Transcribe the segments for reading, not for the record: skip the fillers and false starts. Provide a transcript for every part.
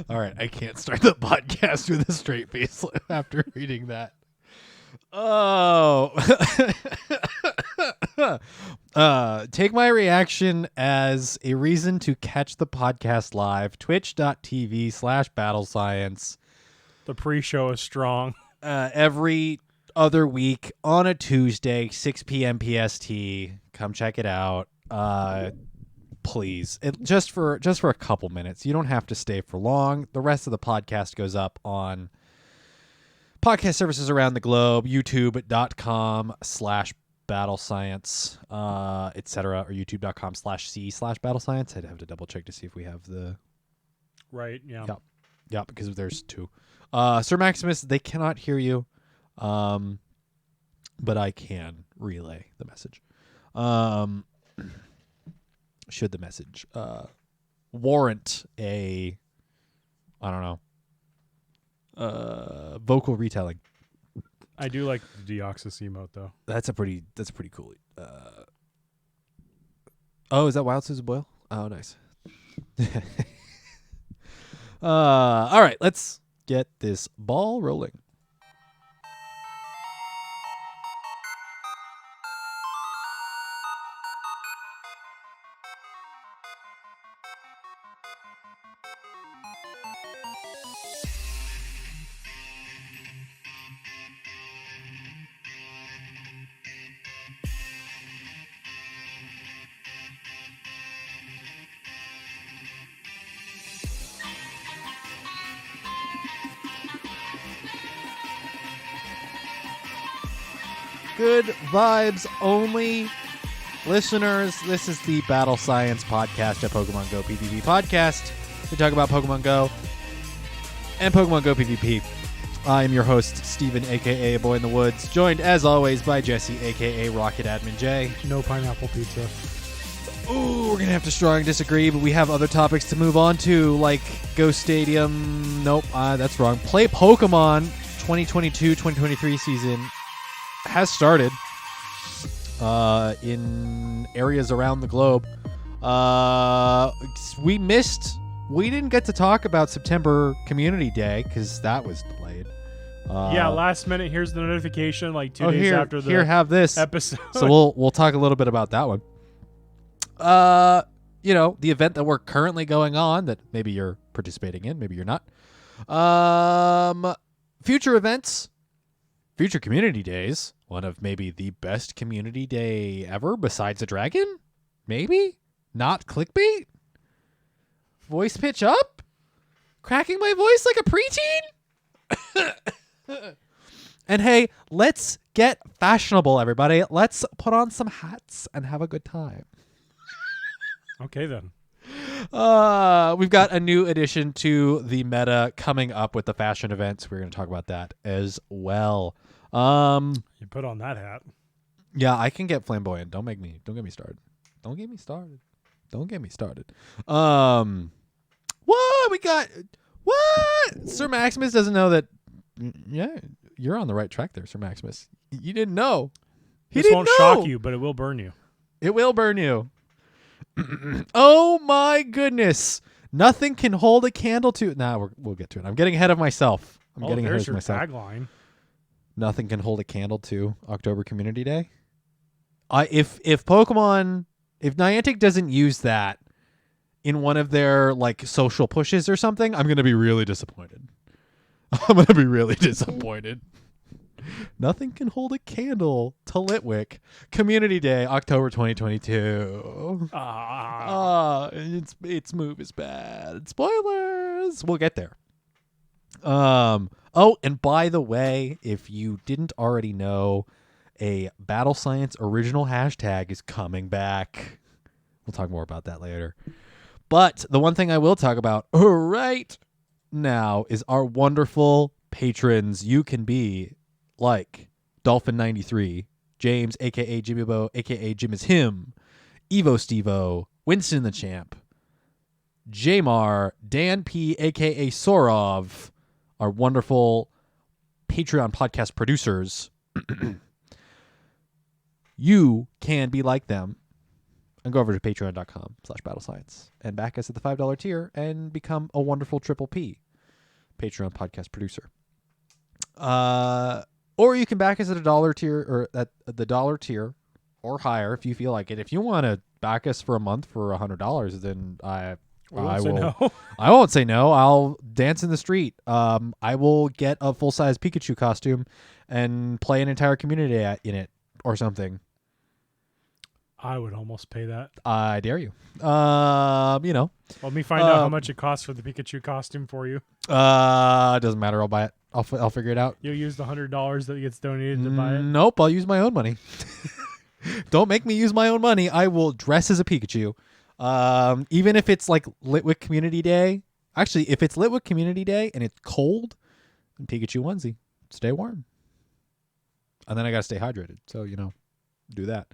All right, I can't start the podcast with a straight face after reading that. Oh. Take my reaction as a reason to catch the podcast live. Twitch.tv/BattleScience. The pre-show is strong. Every other week on a Tuesday, 6 p.m. PST. Come check it out. Please. Just for a couple minutes. You don't have to stay for long. The rest of the podcast goes up on podcast services around the globe, youtube.com/BattleScience, etc., or youtube.com/c/BattleScience. I'd have to double check to see if we have the Right, yeah. Yeah, because there's two. Sir Maximus, they cannot hear you, but I can relay the message. Should the message warrant a, I don't know, vocal retelling. I do like the Deoxys emote though. That's a pretty cool. Oh, is that Wild Susan Boyle? Oh, nice. All right, let's get this ball rolling. Good vibes only. Listeners, this is the Battle Science Podcast, a Pokemon Go PvP podcast. We talk about Pokemon Go and Pokemon Go PvP. I am your host, Steven, a.k.a. Boy in the Woods, joined as always by Jesse, a.k.a. Rocket Admin J. No pineapple pizza. Ooh, we're going to have to strongly disagree, but we have other topics to move on to, like Go Stadium. Nope, that's wrong. Play Pokemon 2022-2023 season has started in areas around the globe. We didn't get to talk about September Community Day because that was delayed. Yeah, last minute. Here's the notification, like 2 days after the have this episode. So we'll talk a little bit about that one. The event that we're currently going on that maybe you're participating in, maybe you're not. Future events. Future Community Days, one of maybe the best community day ever besides a dragon? Maybe? Not clickbait? Voice pitch up? Cracking my voice like a preteen? And hey, let's get fashionable, everybody. Let's put on some hats and have a good time. Okay, then. We've got a new addition to the meta coming up with the fashion events. We're going to talk about that as well. You put on that hat. Yeah, I can get flamboyant. Don't get me started. Don't get me started. What we got? What? Sir Maximus doesn't know that. Yeah, you're on the right track there, Sir Maximus. You didn't know. This won't shock you, but it will burn you. It will burn you. Oh my goodness! Nothing can hold a candle to. We'll get to it. I'm getting ahead of myselh. There's your tagline. Nothing can hold a candle to October Community Day. If Niantic doesn't use that in one of their like social pushes or something, I'm gonna be really disappointed. Nothing can hold a candle to Litwick Community Day, October 2022. Its move is bad. Spoilers. We'll get there. Oh, and by the way, if you didn't already know, a Battle Science original hashtag is coming back. We'll talk more about that later. But the one thing I will talk about right now is our wonderful patrons. You can be like Dolphin93, James, a.k.a. Jimmy Bo, a.k.a. Jim is him, Evo Stevo, Winston the Champ, Jamar, Dan P., a.k.a. Sorov, our wonderful Patreon podcast producers. You can be like them. and go over to patreon.com/battlescience and back us at the $5 tier and become a wonderful Triple P Patreon podcast producer. Or you can back us at a $1 tier or at the $1 tier or higher if you feel like it. If you want to back us for a month for $100, then I will. No. I won't say no. I'll dance in the street. I will get a full-size Pikachu costume and play an entire community in it or something. I would almost pay that. I dare you. Let me find out how much it costs for the Pikachu costume for you. It doesn't matter. I'll buy it. I'll figure it out. You'll use the $100 that gets donated to buy it? Nope. I'll use my own money. Don't make me use my own money. I will dress as a Pikachu. Even if it's like Litwick Community Day. Actually, if it's Litwick Community Day and it's cold, then Pikachu onesie. Stay warm. And then I got to stay hydrated. So, do that.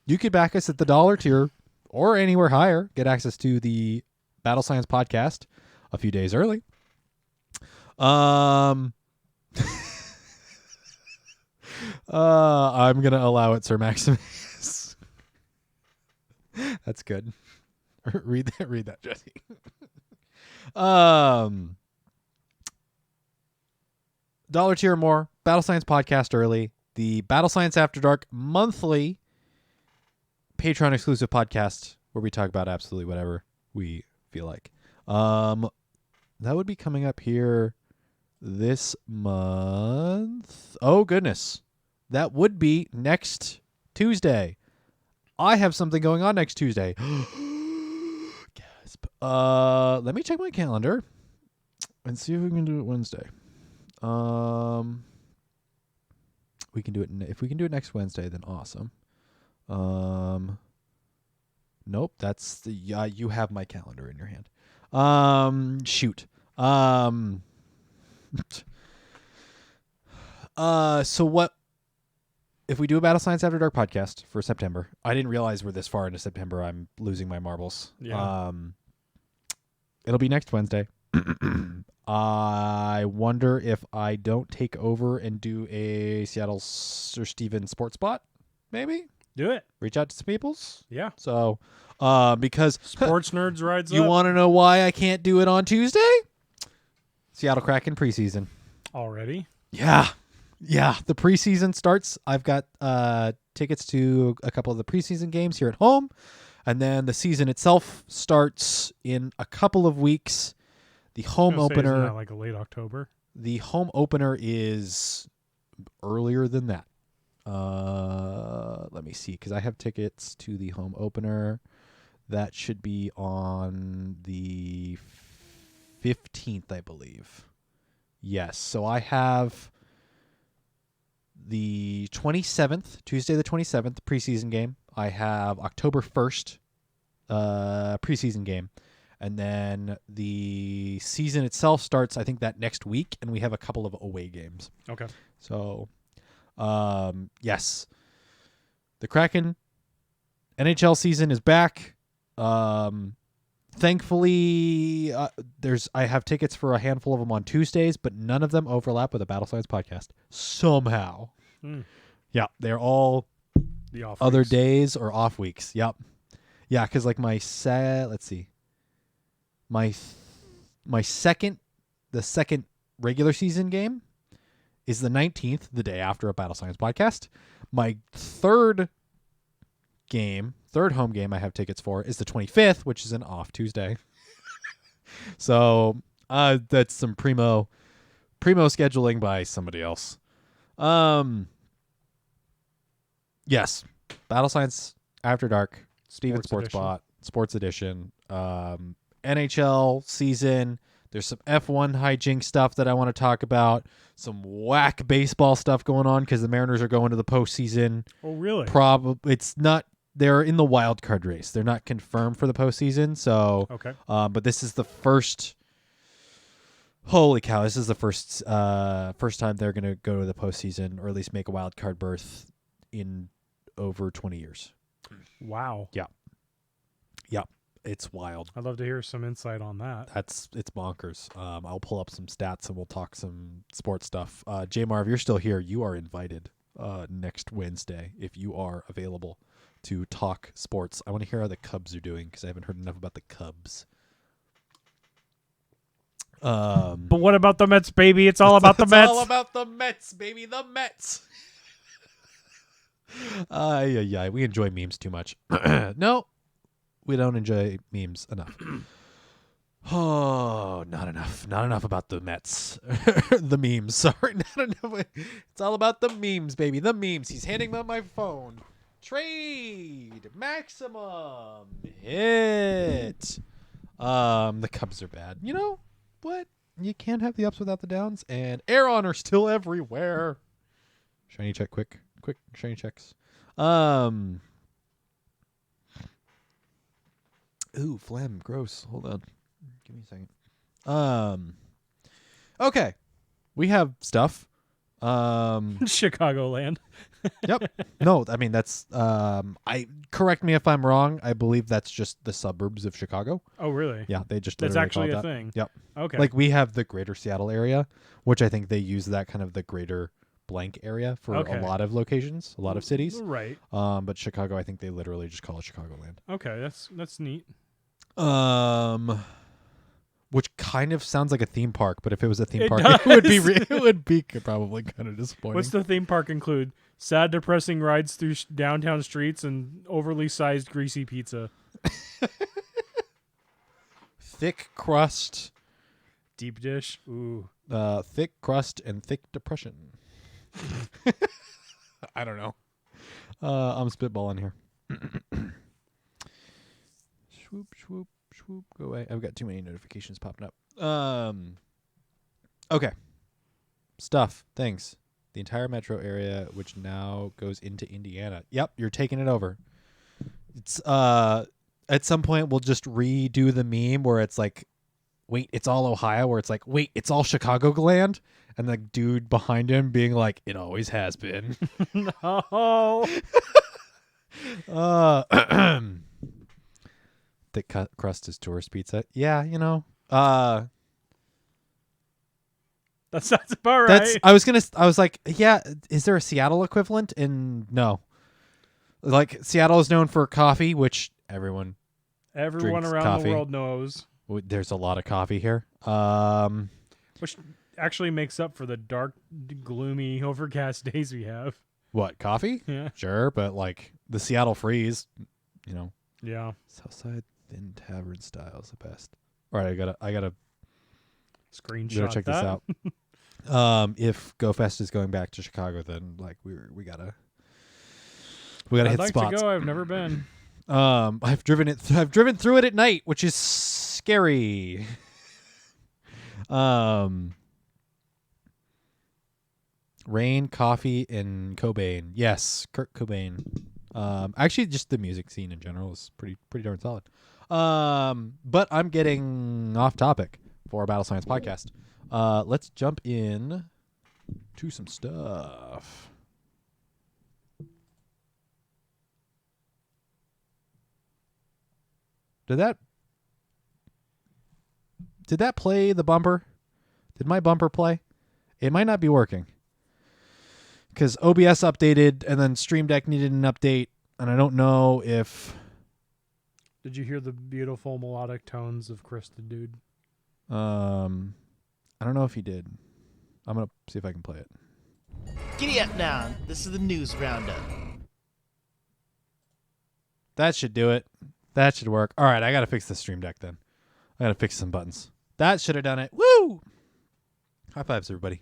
You could back us at the $1 tier or anywhere higher. Get access to the Battle Science podcast a few days early. I'm gonna allow it, Sir Maximus. That's good. Read that, Jesse. $1 tier or more. Battle Science podcast early. The Battle Science After Dark monthly Patreon exclusive podcast where we talk about absolutely whatever we feel like. That would be coming up here this month. Oh, goodness. That would be next Tuesday. I have something going on next Tuesday. Gasp. Let me check my calendar and see if we can do it Wednesday. We can do it. If we can do it next Wednesday, then awesome. Nope. That's the. You have my calendar in your hand. Shoot. So what? If we do a Battle Science After Dark podcast for September, I didn't realize we're this far into September. I'm losing my marbles. Yeah. It'll be next Wednesday. I wonder if I don't take over and do a Seattle Sir Steven sports spot. Maybe do it. Reach out to some peoples. Yeah. So, because Sports Nerds rides you up. want to know why I can't do it on Tuesday? Seattle Kraken preseason. Already? Yeah. The preseason starts. I've got tickets to a couple of the preseason games here at home. And then the season itself starts in a couple of weeks. The home opener. Isn't that like a late October? The home opener is earlier than that. Let me see, because I have tickets to the home opener. That should be on the 15th, I believe. Yes. So I have the 27th, Tuesday the 27th, preseason game. I have October 1st, preseason game. And then the season itself starts, I think, that next week, and we have a couple of away games. Okay. So, yes. The Kraken NHL season is back. Thankfully, I have tickets for a handful of them on Tuesdays, but none of them overlap with a Battle Science podcast. Somehow. Yeah, they're all the off other weeks. days or off weeks. Yep. Yeah, because like let's see. The second regular season game is the 19th, the day after a Battle Science podcast. My third home game I have tickets for is the 25th, which is an off Tuesday. So that's some primo scheduling by somebody else. Yes, Battle Science After Dark, Steven Sports Bot, Sports Edition, NHL season. There's some F1 hijinks stuff that I want to talk about. Some whack baseball stuff going on because the Mariners are going to the postseason. Oh, really? It's not. They're in the wild card race. They're not confirmed for the postseason. So, okay. But this is the first. Holy cow! This is the first time they're going to go to the postseason, or at least make a wild card berth in over 20 years. Wow. Yeah. It's wild. I'd love to hear some insight on that. It's bonkers. I'll pull up some stats and we'll talk some sports stuff. J-Mar, if you're still here, you are invited next Wednesday if you are available to talk sports. I want to hear how the Cubs are doing because I haven't heard enough about the Cubs. But what about the Mets, baby? It's all about the Mets. It's all about the Mets, baby. The Mets. Yeah, we enjoy memes too much. No, we don't enjoy memes enough. Oh, not enough. Not enough about the Mets. The memes. Sorry, not enough. It's all about the memes, baby. The memes. He's handing me my phone. Trade. Maximum. Hit. The Cubs are bad. You know what? You can't have the ups without the downs. And Aaron are still everywhere. Shiny check quick. Quick shiny checks. Ooh, phlegm. Gross. Hold on. Give me a second. Okay. We have stuff. Chicagoland. Yep. No, I mean that's correct me if I'm wrong. I believe that's just the suburbs of Chicago. Oh, really? Yeah, they just That's literally actually call a it that. thing. Yep. Okay. Like we have the greater Seattle area, which I think they use that kind of the greater blank area for a lot of locations, a lot of cities. Right. But Chicago, I think they literally just call it Chicagoland. Okay, that's neat. Which kind of sounds like a theme park, but if it was a theme It park, does. it would be probably kind of disappointing. What's the theme park include? Sad, depressing rides through downtown streets and overly sized, greasy pizza. Thick crust, Deep dish. Ooh. thick crust, and thick depression. I don't know. I'm spitballing here. Swoop, swoop, swoop. Go away. I've got too many notifications popping up. Okay. Stuff. Things. The entire metro area, which now goes into Indiana. Yep, you're taking it over. It's at some point we'll just redo the meme where it's like, wait, it's all Ohio, where it's like, wait, it's all Chicagoland, and the dude behind him being like, it always has been. No. Thick crust is tourist pizza. Yeah, you know. That sounds about right. I was like, yeah, is there a Seattle equivalent? And no. Like Seattle is known for coffee, which everyone around coffee. the world knows. There's a lot of coffee here. Which actually makes up for the dark, gloomy, overcast days we have. What, coffee? Yeah. Sure, but like the Seattle freeze, you know. Yeah. Southside Thin Tavern style is the best. All right, I gotta screenshot check that. this out. If GoFest is going back to Chicago, then like we gotta I'd hit like spots. to go. I've never been. I've driven through it at night, which is scary. Rain, coffee, and Cobain. Yes, Kurt Cobain. Actually, just the music scene in general is pretty darn solid. But I'm getting off topic for our Battle Science podcast. Let's jump in to some stuff. Did that play the bumper? Did my bumper play? It might not be working. Because OBS updated and then Stream Deck needed an update, and I don't know if... Did you hear the beautiful melodic tones of Chris the Dude? I don't know if he did. I'm going to see if I can play it. Giddy up now. This is the news roundup. That should do it. That should work. All right, I got to fix the Stream Deck then. I got to fix some buttons. That should have done it. Woo! High fives, everybody.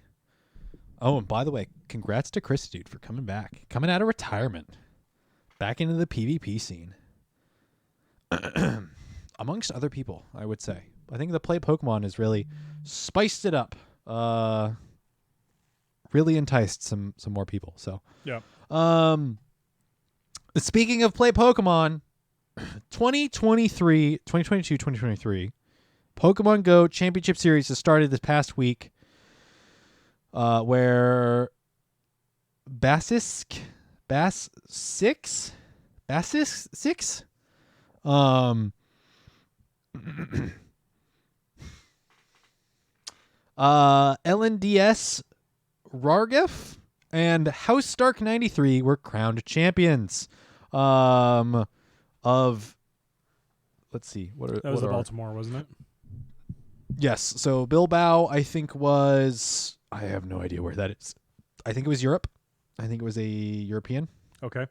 Oh, and by the way, congrats to Chris Dude for coming back. Coming out of retirement. Back into the PvP scene. Amongst other people, I would say. I think the Play Pokemon has really spiced it up. Really enticed some more people. So yeah. Speaking of Play Pokemon, 2022-2023 Pokemon Go Championship Series has started this past week, where Bassisk 6 LNDS Rargif and House Stark 93 were crowned champions. Of let's see, That was the Baltimore, wasn't it? Yes. So Bilbao, I think was. I have no idea where that is. I think it was Europe. I think it was a European Okay.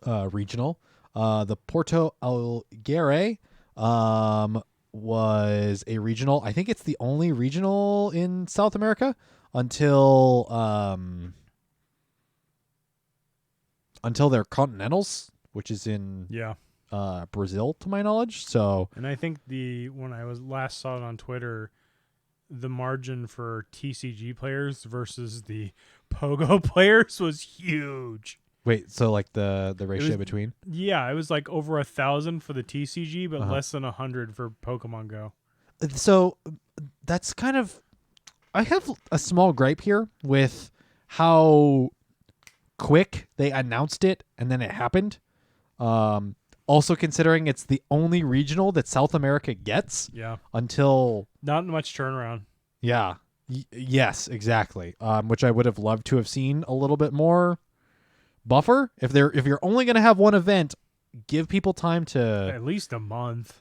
regional. The Porto Alegre was a regional. I think it's the only regional in South America until their continentals, which is in Yeah. Brazil, to my knowledge. So, And I think when I was last saw it on Twitter, the margin for TCG players versus the Pogo players was huge. wait, so like the ratio was- between? Yeah, it was like over 1,000 for the TCG, but Uh-huh. less than 100 for Pokemon Go. So that's kind of. I have a small gripe here with how quick they announced it and then it happened. Also considering it's the only regional that South America gets Yeah. until Not much turnaround. yeah. Yes, exactly. Which I would have loved to have seen a little bit more buffer. If you're only going to have one event, give people time to At least a month.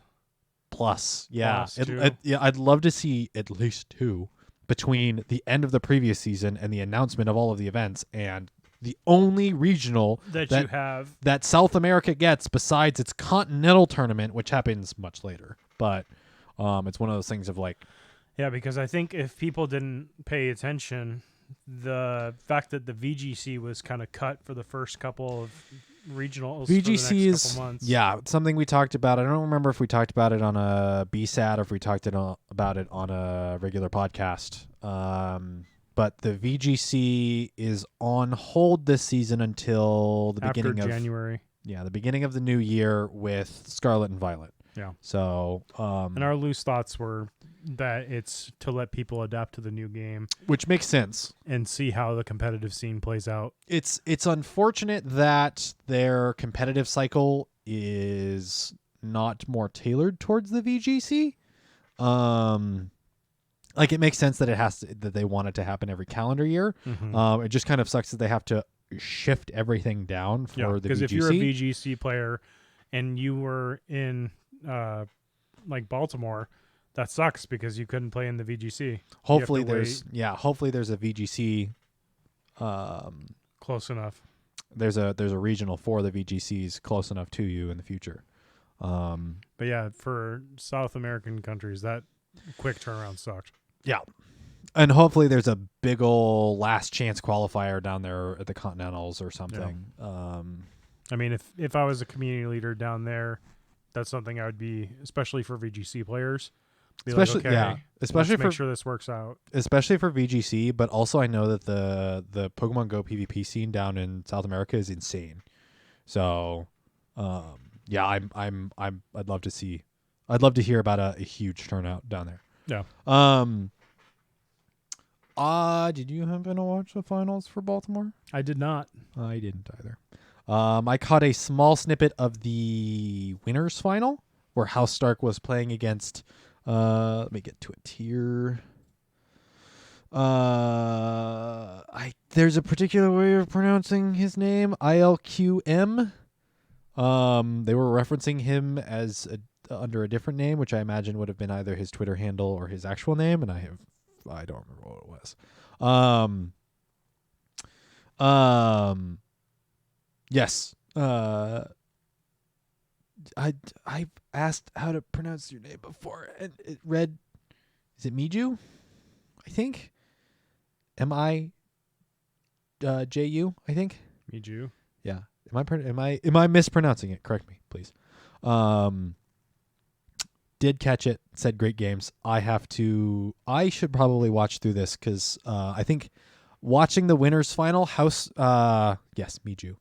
plus. Yeah. Plus two. Yeah, I'd love to see at least 2 between the end of the previous season and the announcement of all of the events and the only regional That you have. that South America gets besides its continental tournament, which happens much later. But it's one of those things of like, Yeah, because I think if people didn't pay attention, the fact that the VGC was kind of cut for the first couple of regionals for the VGC next is couple months. yeah, something we talked about. I don't remember if we talked about it on a BSAT or if we talked about it on a regular podcast. But the VGC is on hold this season until the After beginning of January. the beginning of the new year with Scarlet and Violet. Yeah. So And our loose thoughts were that it's to let people adapt to the new game which makes sense. and see how the competitive scene plays out. It's unfortunate that their competitive cycle is not more tailored towards the VGC. Like it makes sense that that they want it to happen every calendar year. Mhm. It just kind of sucks that they have to shift everything down for the VGC. Because if you're a VGC player and you were in like Baltimore, that sucks because you couldn't play in the VGC. hopefully to there's hopefully there's a VGC. Close enough. There's a regional for the VGCs close enough to you in the future. But yeah, for South American countries, that quick turnaround sucked. Yeah. And hopefully there's a big ol' last chance qualifier down there at the Continentals or something. I mean, if I was a community leader down there, that's something I would be, especially for VGC players. Be Especially like, okay, especially let's for make sure this works out. especially for VGC, but also I know that the Pokemon Go PvP scene down in South America is insane. So, yeah, I'd love to hear about a huge turnout down there. Yeah. Did you happen to watch the finals for Baltimore? I did not. I didn't either. I caught a small snippet of the winners final where House Stark was playing against. Let me get to it here. There's a particular way of pronouncing his name, ILQM. They were referencing him as under a different name, which I imagine would have been either his Twitter handle or his actual name, and I don't remember what it was. Yes. I asked how to pronounce your name before, and it read, is it Miju? I think. MIJU, I think. Me Jew. Yeah. Am I mispronouncing it? Correct me, please. Did catch it. Said great games. I should probably watch through this because I think watching the winners final yes, Miju.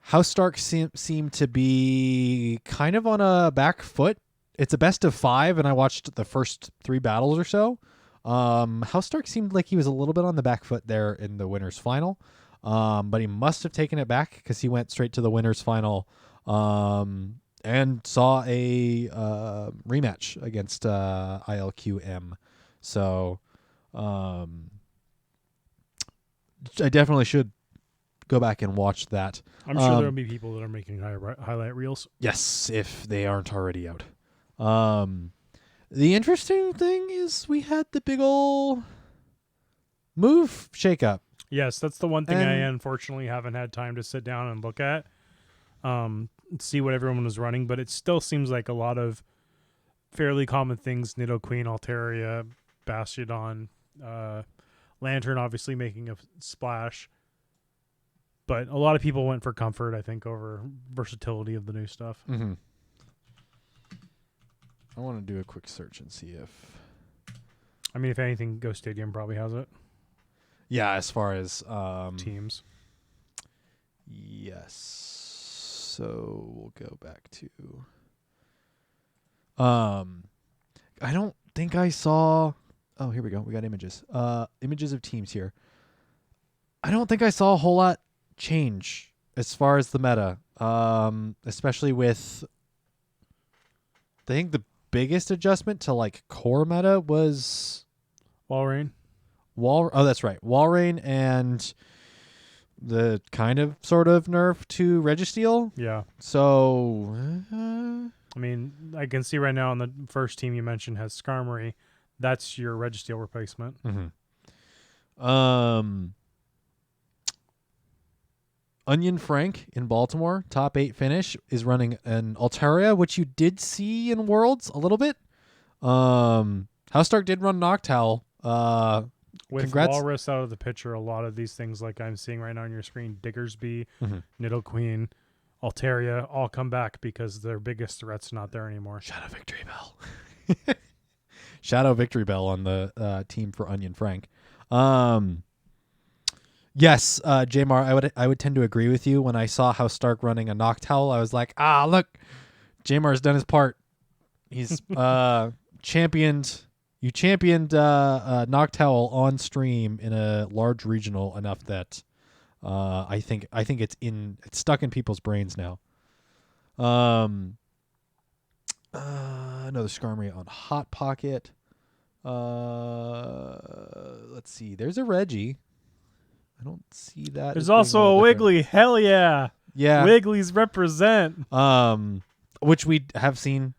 House Stark seemed to be kind of on a back foot. It's a best of 5, and I watched the first 3 battles or so. House Stark seemed like he was a little bit on the back foot there in the winners final, but he must have taken it back because he went straight to the winners final and saw a rematch against ILQM. So I definitely should go back and watch that. I'm sure there'll be people that are making highlight reels. Yes, if they aren't already out. The interesting thing is we had the big ol' move shakeup. Yes, that's the one thing I unfortunately haven't had time to sit down and look at, see what everyone was running, but it still seems like a lot of fairly common things: Nidoqueen, Altaria, Bastiodon, Lantern obviously making a splash. But a lot of people went for comfort, I think, over versatility of the new stuff. Mm-hmm. I want to do a quick search and see if... I mean, if anything, Go Stadium probably has it. Yeah, as far as... teams. Yes. So we'll go back to... I don't think I saw... Oh, here we go. We got images. Images of teams here. I don't think I saw a whole lot change as far as the meta. Especially with... I think the biggest adjustment to like core meta was... Walrein. Oh, that's right. Walrein and the kind of sort of nerf to Registeel. Yeah. So... I mean, I can see right now on the first team you mentioned has Skarmory. That's your Registeel replacement. Mm-hmm. Onion Frank in Baltimore, top 8 finish, is running an Altaria, which you did see in Worlds a little bit. Housestark did run Noctowl. With congrats. Walrus out of the picture, a lot of these things like I'm seeing right now on your screen, Diggersby, Nidoqueen, Altaria, all come back because their biggest threat's not there anymore. Shadow Victory Bell. Shadow Victory Bell on the team for Onion Frank. Yes, Jamar, I would tend to agree with you. When I saw Housestark running a Noctowl, I was like, look, Jamar's done his part. He's championed Noctowl on stream in a large regional enough that I think it's stuck in people's brains now. Another Skarmory on Hot Pocket. Let's see. There's a Reggie. I don't see that. There's also a Wiggly. Hell yeah. Yeah. Wigglies represent. Which we have seen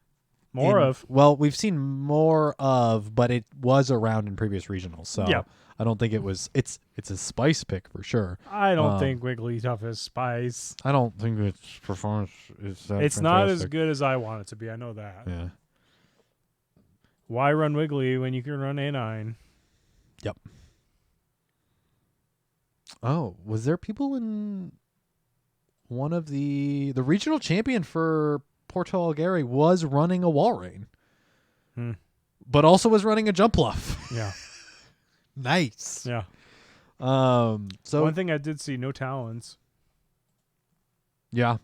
more of. Well, we've seen more of, but it was around in previous regionals. So yeah. I don't think it was. It's a spice pick for sure. I don't think Wigglytuff is spice. I don't think its performance is that It's fantastic. not as good as I want it to be. I know that. Yeah. Why run Wiggly when you can run A9? Yep. Oh, was there people in one of the regional champion for Porto Alegre was running a Walrein, but also was running a Jumpluff. Yeah. Nice. Yeah. So one thing I did see, no Talons. Yeah,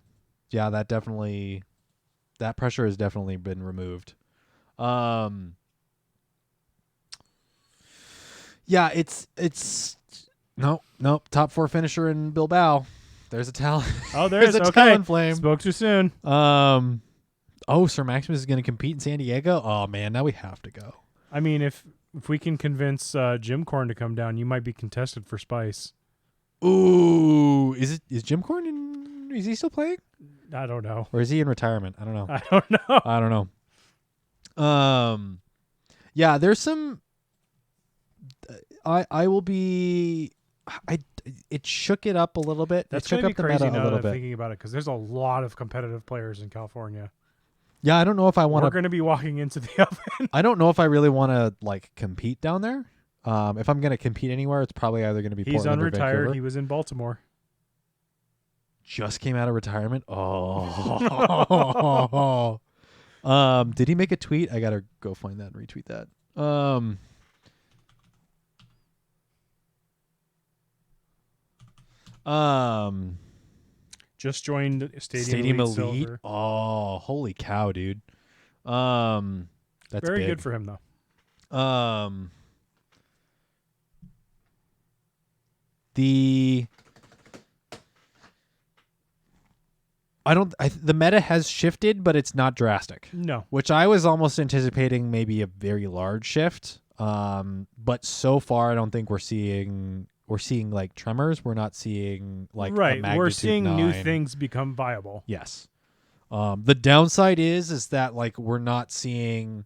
that pressure has definitely been removed. Yeah, it's no top 4 finisher in Bilbao. There's a Talon. Oh, there's a okay. Talonflame. Spoke too soon. Sir Maximus is going to compete in San Diego. Oh man, now we have to go. I mean, if we can convince Jim Corn to come down, you might be contested for Spice. Ooh, is Jim Corn in? Is he still playing? I don't know. Or is he in retirement? I don't know. I don't know. Yeah, there's some. I will be. It shook it up a little bit. That's going to be crazy now that I'm thinking about it, because there's a lot of competitive players in California. Yeah, I don't know if I want to. We're going to be walking into the oven. I don't know if I really want to like compete down there. If I'm going to compete anywhere, it's probably either going to be Portland or Vancouver. He's unretired. He was in Baltimore. Just came out of retirement. Oh. Did he make a tweet? I gotta go find that and retweet that. Just joined Stadium Elite. Silver. Oh, holy cow, dude. That's very big. good for him though. The meta has shifted, but it's not drastic. No. Which I was almost anticipating maybe a very large shift. But so far I don't think we're seeing we're seeing like tremors. We're not seeing like a right. magnitude We're seeing 9. new things become viable. Yes. The downside is that like we're not seeing.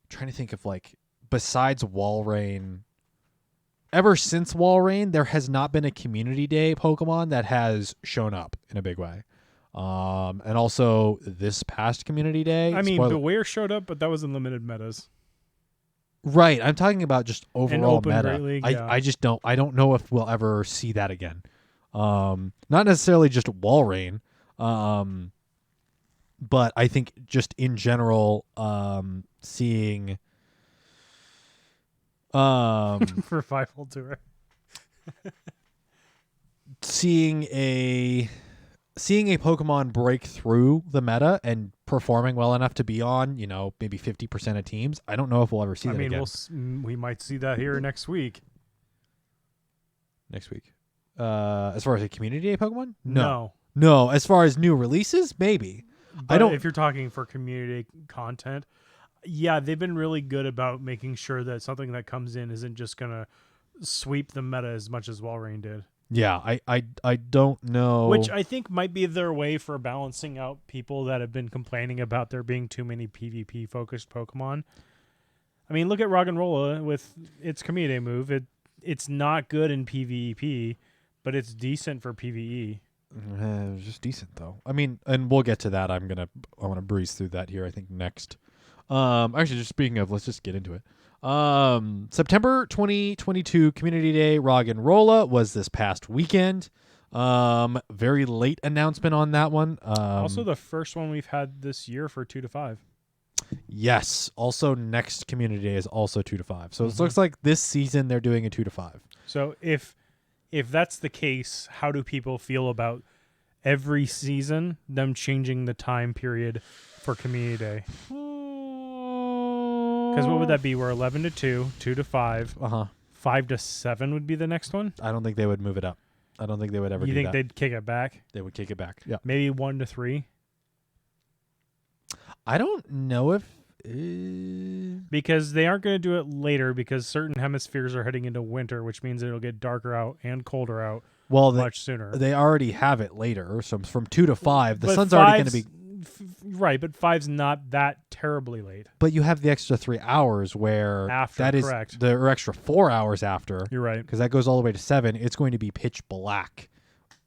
Trying to think of like besides Walrein. Ever since Walrein, there has not been a community day Pokemon that has shown up in a big way. And also this past community day. I mean, Beware showed up, but that was in limited metas. Right. I'm talking about just overall open meta. Great League, yeah. I don't know if we'll ever see that again. Not necessarily just Walrein. But I think just in general, seeing For 5-hole tour. seeing a Pokemon break through the meta and performing well enough to be on, maybe 50% of teams. I don't know if we'll ever see that again. We might see that here next week. Next week. As far as a community day Pokemon? No. No, as far as new releases, maybe. But if you're talking for community content, yeah, they've been really good about making sure that something that comes in isn't just going to sweep the meta as much as Walrein did. Yeah, I don't know. Which I think might be their way for balancing out people that have been complaining about there being too many PvP-focused Pokemon. I mean, look at Roggenrola with its community move. It's not good in PvP, but it's decent for PvE. It's just decent though. I mean, and we'll get to that. I want to breeze through that here. I think next. Actually, just speaking of, let's just get into it. September 2022 Community Day Roggenrola was this past weekend. Very late announcement on that one. Also, the first one we've had this year for 2 to 5. Yes. Also, next Community Day is also 2 to 5. So it looks like this season they're doing a 2 to 5. So if that's the case, how do people feel about every season them changing the time period for Community Day? Because what would that be? We're 11 to 2, 2 to 5. 5 to 7 would be the next one. I don't think they would move it up. I don't think they would ever do that. You think they'd kick it back? They would kick it back. Yeah. Maybe 1 to 3? I don't know if... Because they aren't going to do it later because certain hemispheres are heading into winter, which means it'll get darker out and colder out much sooner. They already have it later. So from 2 to 5, the sun's already going to be... Right, but 5's not that terribly late. But you have the extra 3 hours where after, that is correct. Or extra 4 hours after. You're right. Because that goes all the way to 7. It's going to be pitch black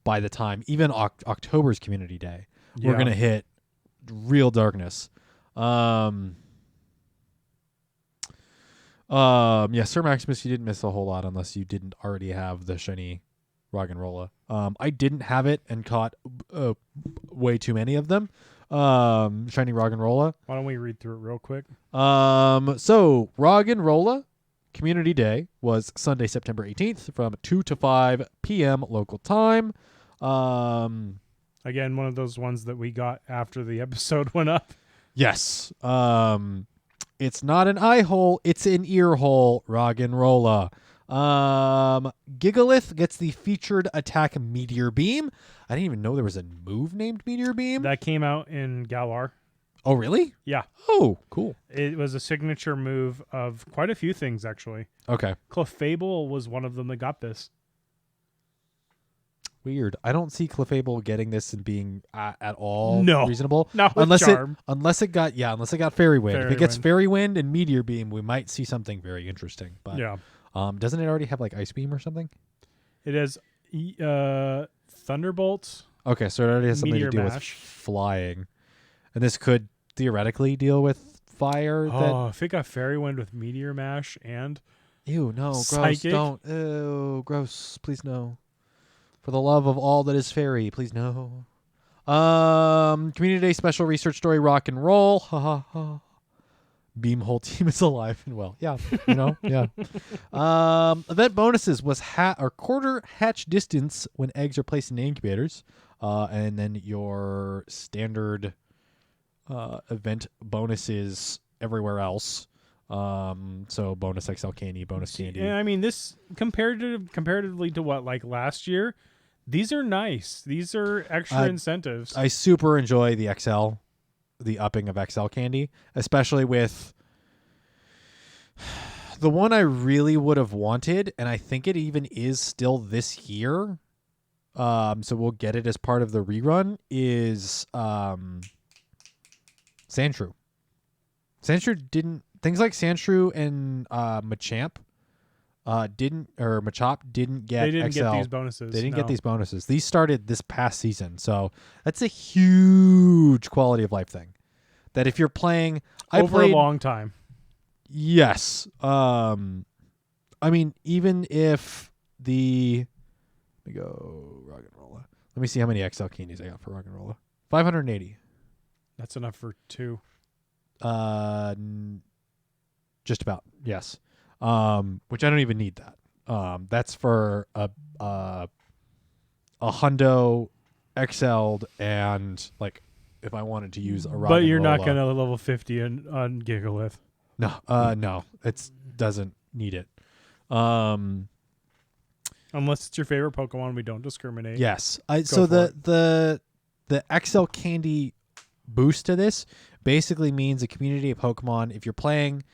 by the time, even October's Community Day. Yeah. We're going to hit real darkness. Yeah, Sir Maximus, you didn't miss a whole lot unless you didn't already have the shiny Roggenrola. I didn't have it and caught way too many of them. Shiny Roggenrola. Why don't we read through it real quick? So Roggenrola Community Day was Sunday, September 18th from 2 to 5 p.m. local time. Again, one of those ones that we got after the episode went up. Yes. It's not an eye hole, it's an ear hole, Roggenrola. Gigalith gets the featured attack Meteor Beam. I didn't even know there was a move named Meteor Beam. That came out in Galar. Oh, really? Yeah. Oh, cool. It was a signature move of quite a few things, actually. Okay. Clefable was one of them that got this. Weird. I don't see Clefable getting this and being at all reasonable. Not with Charm. Unless it got Fairy Wind. If it gets Fairy Wind and Meteor Beam, we might see something very interesting. But yeah. Doesn't it already have like Ice Beam or something? It has Thunderbolt. Okay, so it already has something Meteor to do Mash. with flying. And this could theoretically deal with fire. If it got Fairy Wind with Meteor Mash and ew, no, gross. Psychic? Don't. Ew, gross. Please no. For the love of all that is fairy, please no. Community Day special research story rock and roll. Ha ha ha. Beam whole team is alive and well. Yeah, yeah. Event bonuses was quarter hatch distance when eggs are placed in incubators. And then your standard event bonuses everywhere else. So bonus XL candy, bonus candy. Yeah, I mean this comparatively to what like last year, these are nice. These are extra incentives. I super enjoy the upping of XL candy, especially with The one I really would have wanted, and I think it even is still this year, so we'll get it as part of the rerun, is Sandshrew. Sandshrew didn't... Things like Sandshrew and Machamp Machop didn't get They didn't XL. get these bonuses. They didn't no. get these bonuses. These started this past season, so that's a huge quality of life thing. That if you're playing... Over a long time. Yes. I mean, even if the... Let me go Rock and Rolla. Let me see how many XL candies I got for Rock and Rolla. 580. That's enough for 2. Just about, yes. Which I don't even need that. That's for a hundo XL'd, and like if I wanted to use a Rock But and you're not Rolla- going to level 50 on Gigalith. No, it doesn't need it. Unless it's your favorite Pokemon, we don't discriminate. Yes. for The XL candy boost to this basically means a community of Pokemon. If you're playing,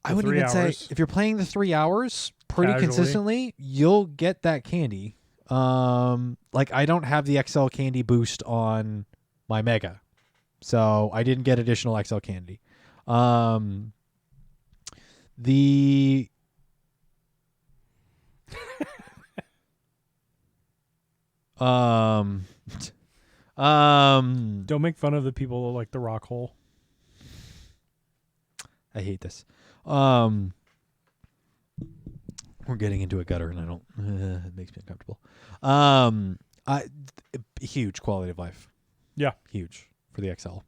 I wouldn't even say if you're playing the 3 hours pretty Casually. consistently, you'll get that candy. Like I don't have the XL candy boost on my Mega, so I didn't get additional XL candy. The Don't make fun of the people who like the rock hole. I hate this. We're getting into a gutter, and I don't. It makes me uncomfortable. Huge quality of life. Yeah, Huge for the XL.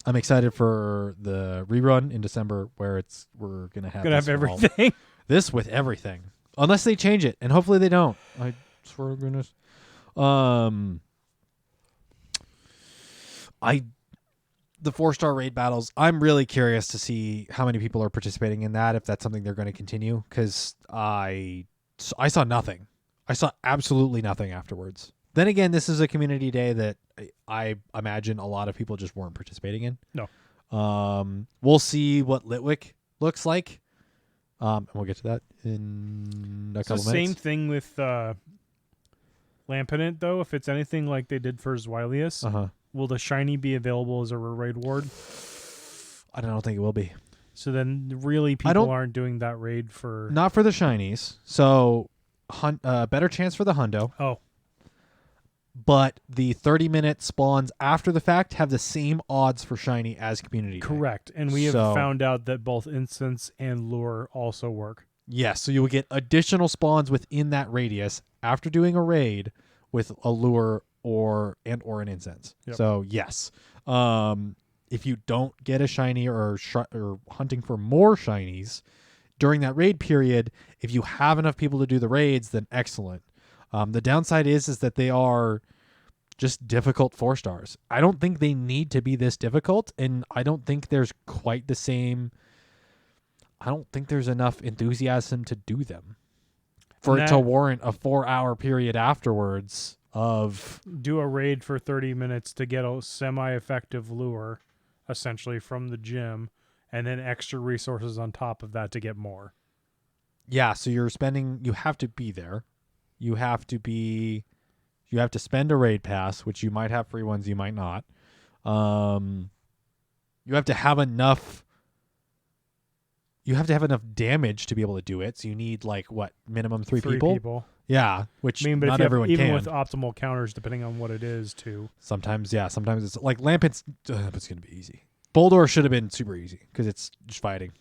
I'm excited for the rerun in December, where we're gonna have gonna this have for all- everything. this with everything, unless they change it, and hopefully they don't. I swear to goodness. The 4-star raid battles, I'm really curious to see how many people are participating in that, if that's something they're going to continue, because I saw nothing. I saw absolutely nothing afterwards. Then again, this is a community day that I imagine a lot of people just weren't participating in. No. We'll see what Litwick looks like, and we'll get to that in a couple It's the minutes. same thing with Lampinant, though. If it's anything like they did for Zweilius, will the shiny be available as a raid ward? I don't think it will be. So then really people aren't doing that raid for... Not for the shinies. So better chance for the hundo. Oh. But the 30-minute spawns after the fact have the same odds for shiny as community day. Correct. And we have found out that both instance and lure also work. Yes, so you will get additional spawns within that radius after doing a raid with a lure or an incense. Yep. So yes, if you don't get a shiny or hunting for more shinies during that raid period, if you have enough people to do the raids, then excellent. The downside is that they are just difficult 4-stars. I don't think they need to be this difficult, and I don't think there's quite the same... I don't think there's enough enthusiasm to do them for it to warrant a 4-hour period afterwards of... Do a raid for 30 minutes to get a semi-effective lure, essentially, from the gym, and then extra resources on top of that to get more. Yeah, so you have to be there. You have to spend a raid pass, which you might have free ones, you might not. You have to have enough damage to be able to do it. So you need minimum three people? Yeah, which but not if everyone even can. with optimal counters, depending on what it is, too. Sometimes it's like Lampent's. It's gonna be easy. Boldor should have been super easy because it's just fighting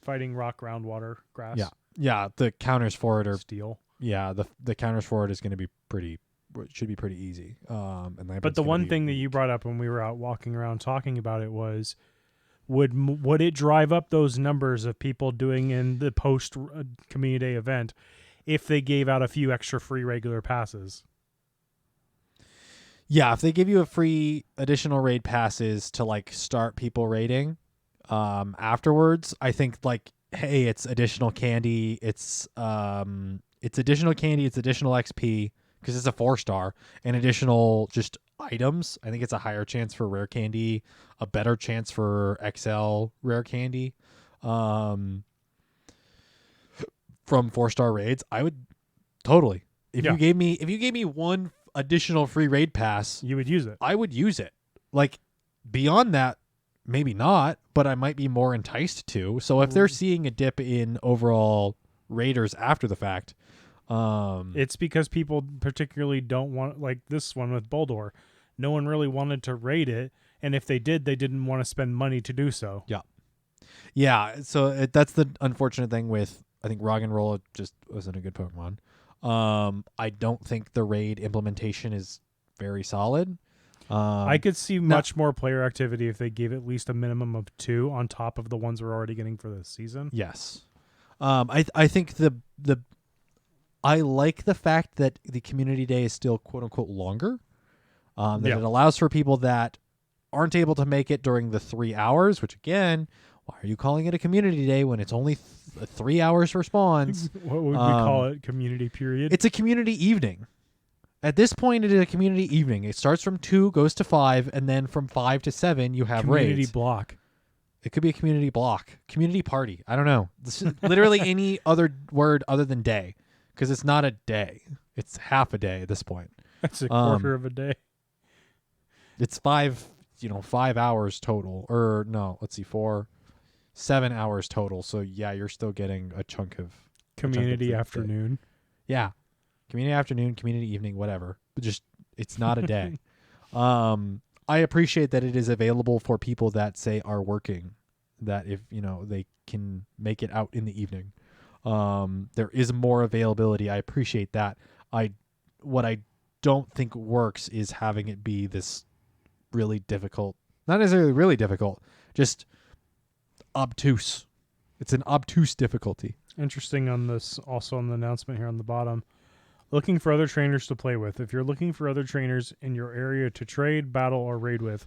rock, groundwater, grass. Yeah. The counters for it are steel. Yeah, the counters for it is going to be should be pretty easy. But the one thing that you brought up when we were out walking around talking about it was, would it drive up those numbers of people doing in the post community day event if they gave out a few extra free regular passes? Yeah, if they give you a free additional raid passes to start people raiding, afterwards, I think hey, it's additional candy. It's additional candy. It's additional XP because it's a 4-star and additional just items. I think it's a higher chance for rare candy, a better chance for XL rare candy. from 4-star raids, I would totally. If you gave me one additional free raid pass, You would use it. I would use it. Like beyond that, maybe not, but I might be more enticed to. So if they're seeing a dip in overall raiders after the fact, It's because people particularly don't want, like this one with Boldor. No one really wanted to raid it, and if they did, they didn't want to spend money to do so. Yeah. So that's the unfortunate thing with, I think Rock and Roll just wasn't a good Pokemon. I don't think the raid implementation is very solid. I could see much more player activity if they gave at least a minimum of 2 on top of the ones we're already getting for this season. Yes. I think I like the fact that the community day is still quote unquote longer. That it allows for people that aren't able to make it during the 3 hours, which again, why are you calling it a community day when it's only 3 hours for spawns? What would we call it? Community period? It's a community evening. At this point, it is a community evening. It starts from 2, goes to 5, and then from 5 to 7, you have community raids. block. It could be a community block, community party. I don't know. This is literally any other word other than day, because it's not a day. It's half a day at this point. That's a quarter of a day. It's 5 hours total. Or no, let's see, 7 hours total. So yeah, you're still getting a chunk of Community afternoon. Yeah. Community afternoon, community evening, whatever. But just it's not a day. I appreciate that it is available for people that say are working, that if they can make it out in the evening. There is more availability. I appreciate that. What I don't think works is having it be this really difficult, not necessarily really difficult, just obtuse. It's an obtuse difficulty. Interesting on this, also on the announcement here on the bottom. Looking for other trainers to play with. If you're looking for other trainers in your area to trade, battle, or raid with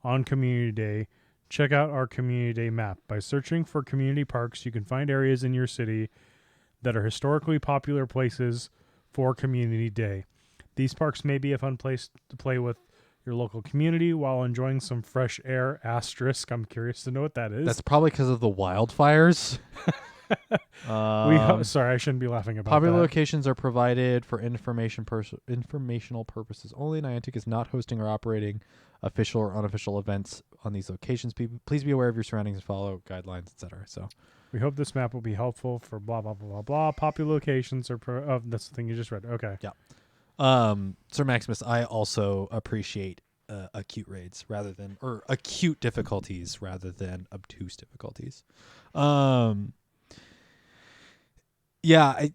on Community Day, check out our Community Day map. By searching for community parks, you can find areas in your city that are historically popular places for Community Day. These parks may be a fun place to play with your local community while enjoying some fresh air. Asterisk. I'm curious to know what that is. That's probably because of the wildfires. Sorry, I shouldn't be laughing about popular that. locations are provided for informational purposes only. Niantic is not hosting or operating official or unofficial events on these locations. Please be aware of your surroundings and follow guidelines, etc. So we hope this map will be helpful for blah blah blah blah blah. Popular locations are that's the thing you just read. Okay. Yeah. Sir Maximus, I also appreciate acute raids or acute difficulties rather than obtuse difficulties. Yeah,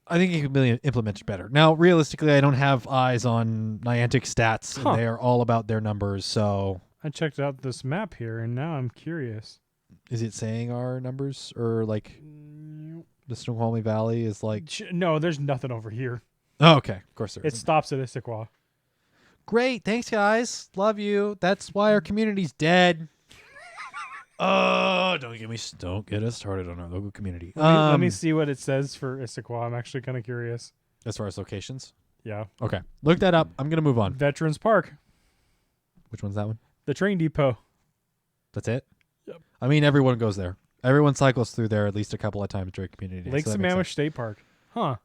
I think it could be implemented better. Now, realistically, I don't have eyes on Niantic stats, and they are all about their numbers. So I checked out this map here, and now I'm curious. Is it saying our numbers, or like the Snoqualmie Valley is like? No, there's nothing over here. Oh, okay, of course there It isn't. stops at Issaquah. Great, thanks, guys. Love you. That's why our community's dead. Oh, don't get us started on our local community. Let me see what it says for Issaquah. I'm actually kind of curious. As far as locations? Yeah. Okay. Look that up. I'm going to move on. Veterans Park. Which one's that one? The train depot. That's it? Yep. I mean, everyone goes there. Everyone cycles through there at least a couple of times during community day. Lake Sammamish State Park. Huh.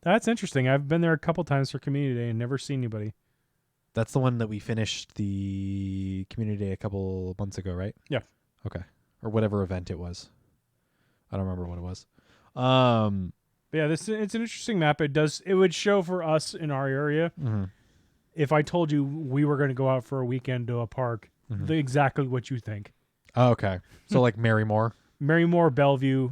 That's interesting. I've been there a couple times for community day and never seen anybody. That's the one that we finished the community day a couple months ago, right? Yeah. Okay. Or whatever event it was. I don't remember what it was. Yeah, it's an interesting map. It would show for us in our area. Mm-hmm. If I told you we were going to go out for a weekend to a park, exactly what you think. Oh, okay. So like Marymore. Marymore, Bellevue,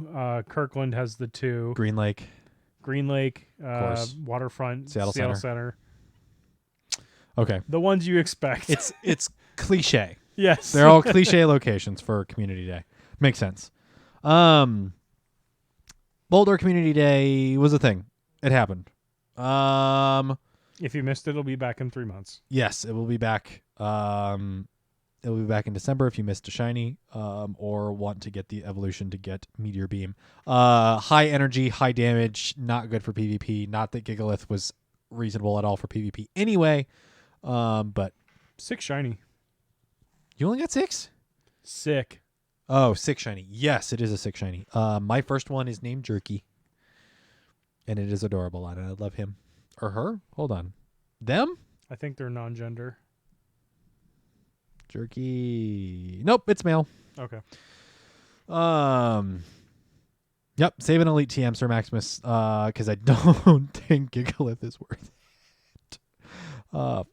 Kirkland has the 2. Green Lake. Waterfront, Seattle Center. Okay. The ones you expect. It's cliche. Yes. They're all cliche locations for community day. Makes sense. Boulder Community Day was a thing. It happened. If you missed it, it'll be back in 3 months. Yes, it will be back. It will be back in December if you missed a shiny or want to get the evolution to get Meteor Beam. High energy, high damage, not good for PvP. Not that Gigalith was reasonable at all for PvP anyway. But 6 shiny. you only got 6? Sick. Oh, 6 shiny. Yes, it is a 6 shiny. My first one is named Jerky. And it is adorable, and I love him. Or her? Hold on. Them? I think they're non-gender. Jerky. Nope, it's male. Okay. Yep, save an Elite TM, Sir Maximus, because I don't think Gigalith is worth it.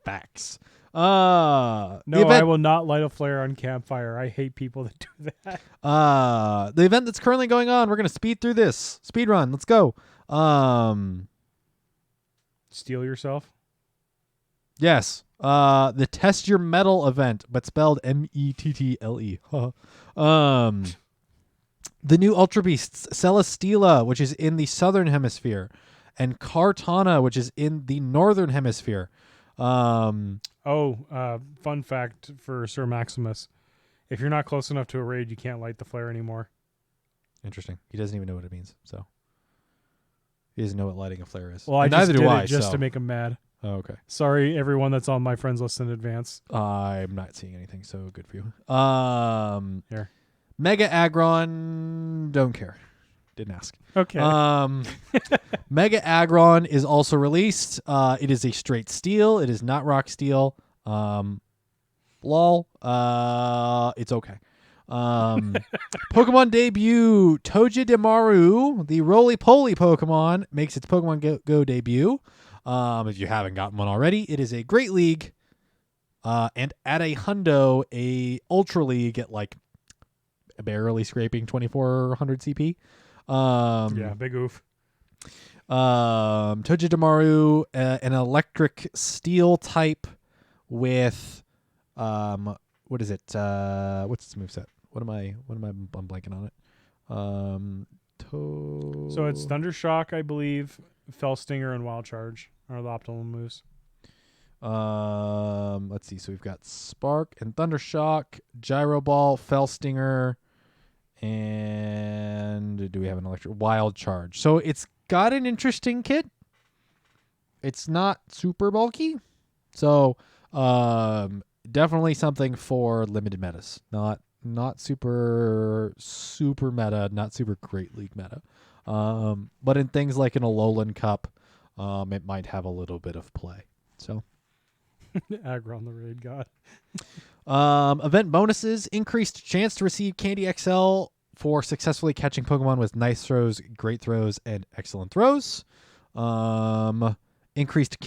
Facts. No, I will not light a flare on campfire. I hate people that do that. The event that's currently going on, we're going to speed through this. Speed run, let's go. Steal yourself? Yes. The Test Your Metal event, but spelled Mettle. The new Ultra Beasts, Celesteela, which is in the southern hemisphere, and Kartana, which is in the northern hemisphere. Fun fact for Sir Maximus. If you're not close enough to a raid, you can't light the flare anymore. Interesting. He doesn't even know what it means, so he doesn't know what lighting a flare is. Well, I neither just do did I, it just so. to make him mad. Oh, okay. Sorry, everyone that's on my friends list in advance. I'm not seeing anything, so good for you. Here. Mega Aggron, don't care. Didn't ask. Okay. Mega Aggron is also released. It is a straight steel. It is not rock steel. Lol. It's okay. Pokemon debut. Togedemaru, the roly-poly Pokemon, makes its Pokemon Go debut. If you haven't gotten one already, it is a Great League. And at a hundo, a Ultra League at like barely scraping 2400 CP. Yeah, big oof. Togedemaru, an electric steel type with what is it? What's its moveset? I'm blanking on it. So it's Thundershock, I believe, Fell Stinger, and Wild Charge are the optimal moves. Let's see. So we've got Spark and Thundershock, Gyro Ball, Fell Stinger, and do we have an electric Wild Charge? So it's got an interesting kit. It's not super bulky, so definitely something for limited metas. Not super meta, not super Great League meta. But in things like an Alolan Cup, it might have a little bit of play. So. Aggron the raid god. Event bonuses: increased chance to receive Candy XL for successfully catching Pokemon with nice throws, great throws, and excellent throws. Increased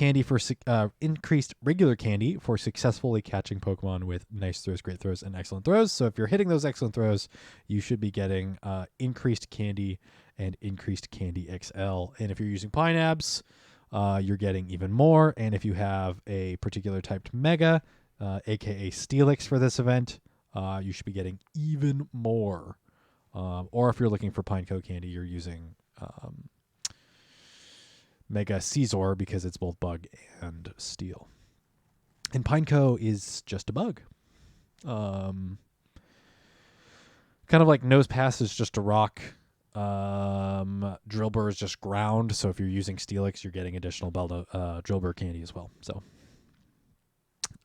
regular candy for successfully catching Pokemon with nice throws, great throws, and excellent throws. So if you're hitting those excellent throws, you should be getting increased candy and increased Candy XL. And if you're using Pineapps, you're getting even more. And if you have a particular typed Mega, aka Steelix for this event, you should be getting even more. Or if you're looking for Pineco candy, you're using Mega Caesar because it's both bug and steel. And Pineco is just a bug. Kind of like Nosepass is just a rock. Drillbur is just ground, so if you're using Steelix, you're getting additional Drillbur candy as well. So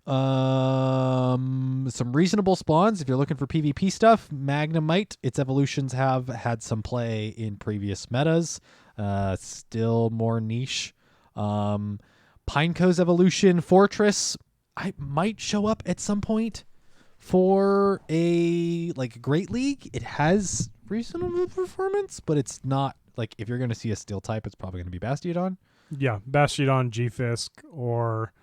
some reasonable spawns if you're looking for PvP stuff. Magnemite, its evolutions have had some play in previous metas. Still more niche. Pineco's evolution, Fortress, I might show up at some point for a Great League. It has reasonable performance, but it's not like, if you're going to see a steel type, it's probably going to be Bastiodon. Yeah, Bastiodon, G-Fisk, or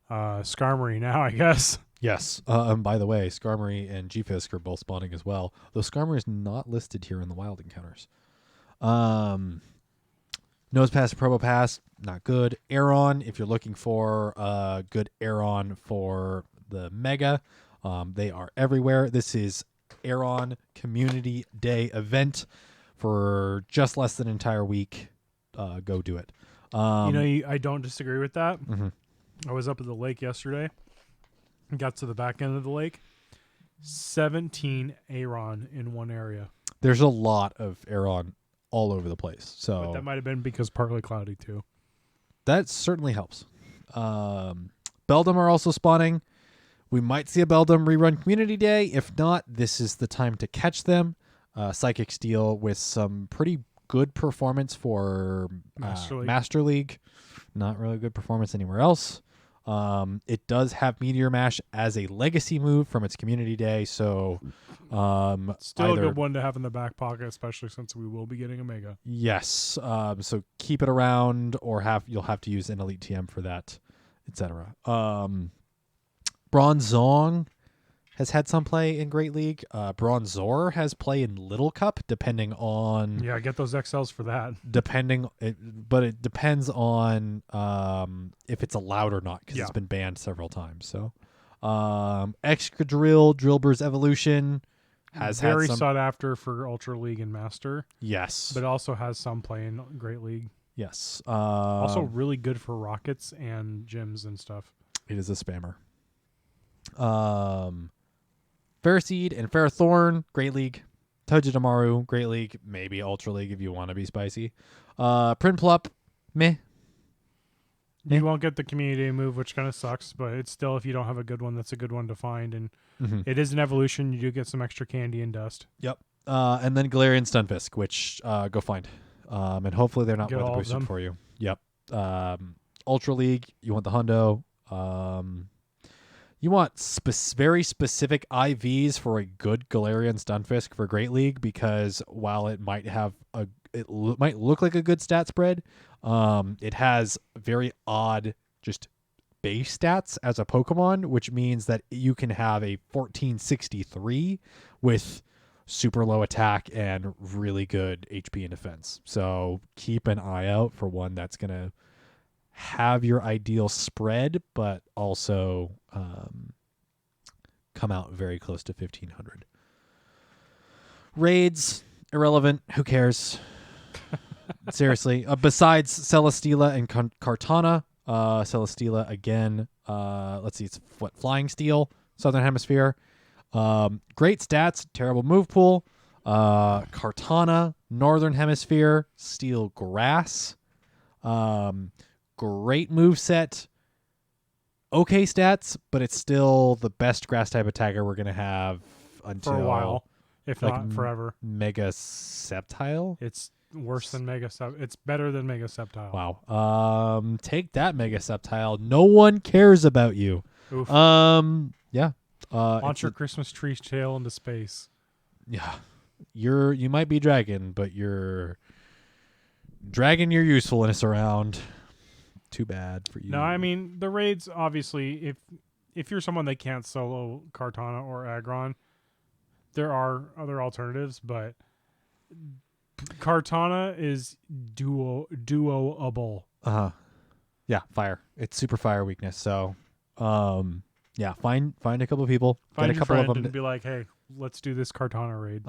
Skarmory now, I guess. Yes. By the way, Skarmory and G-Fisk are both spawning as well, though Skarmory is not listed here in the wild encounters. Nosepass, Probopass, not good. Aeron, if you're looking for a good Aeron for the Mega, they are everywhere. This is Aeron Community Day event for just less than an entire week. Go do it. I don't disagree with that. Mm-hmm. I was up at the lake yesterday. Got to the back end of the lake. 17 Aeron in one area. There's a lot of Aeron all over the place. So but that might have been because partly cloudy too. That certainly helps. Beldum are also spawning. We might see a Beldum rerun Community Day. If not, this is the time to catch them. Psychic Steel with some pretty good performance for Master League. Not really good performance anywhere else. It does have Meteor Mash as a legacy move from its Community Day, so still a good one to have in the back pocket, especially since we will be getting a Mega. Yes. So keep it around, or you'll have to use an Elite TM for that, etc. Bronzong has had some play in Great League. Bronzor has play in Little Cup, depending on get those XLs for that. But it depends on if it's allowed or not, because it's been banned several times. So, Excadrill, Drillbur's Evolution has very had some, sought after for Ultra League and Master. Yes, but also has some play in Great League. Yes. Also really good for Rockets and gyms and stuff. It is a spammer. Ferroseed and Ferrothorn, Great League. Togedemaru, Great League. Maybe Ultra League if you want to be spicy. Prinplup, meh. You won't get the Community move, which kind of sucks, but it's still, if you don't have a good one, that's a good one to find. And it is an evolution. You do get some extra candy and dust. Yep. And then Galarian Stunfisk, which go find. And hopefully they're not weather boosted for you. Yep. Ultra League, you want the Hundo. You want very specific IVs for a good Galarian Stunfisk for Great League, because while it might have might look like a good stat spread, it has very odd just base stats as a Pokemon, which means that you can have a 1463 with super low attack and really good HP and defense. So keep an eye out for one that's going to have your ideal spread, but also come out very close to 1500. Raids, irrelevant. Who cares? Seriously. Besides Celesteela and Kartana, Celesteela again. Let's see, it's Flying Steel, Southern Hemisphere. Great stats, terrible move pool. Kartana, Northern Hemisphere, Steel Grass. Great move set. Okay stats, but it's still the best grass type attacker we're gonna have until for a while, if not forever. Mega Sceptile. It's worse than Mega Sceptile. It's better than Mega Sceptile. Wow. Take that, Mega Sceptile. No one cares about you. Oof. Yeah. Launch your Christmas tree tail into space. Yeah. You might be dragging, but you're dragging your usefulness around. Too bad for you. No, I mean the raids. Obviously, if you're someone that can't solo Kartana or Aggron, there are other alternatives. But Kartana is duoable. Yeah, fire. It's super fire weakness. So, yeah, find a couple of people. Find get a couple of them. And be like, hey, let's do this Kartana raid.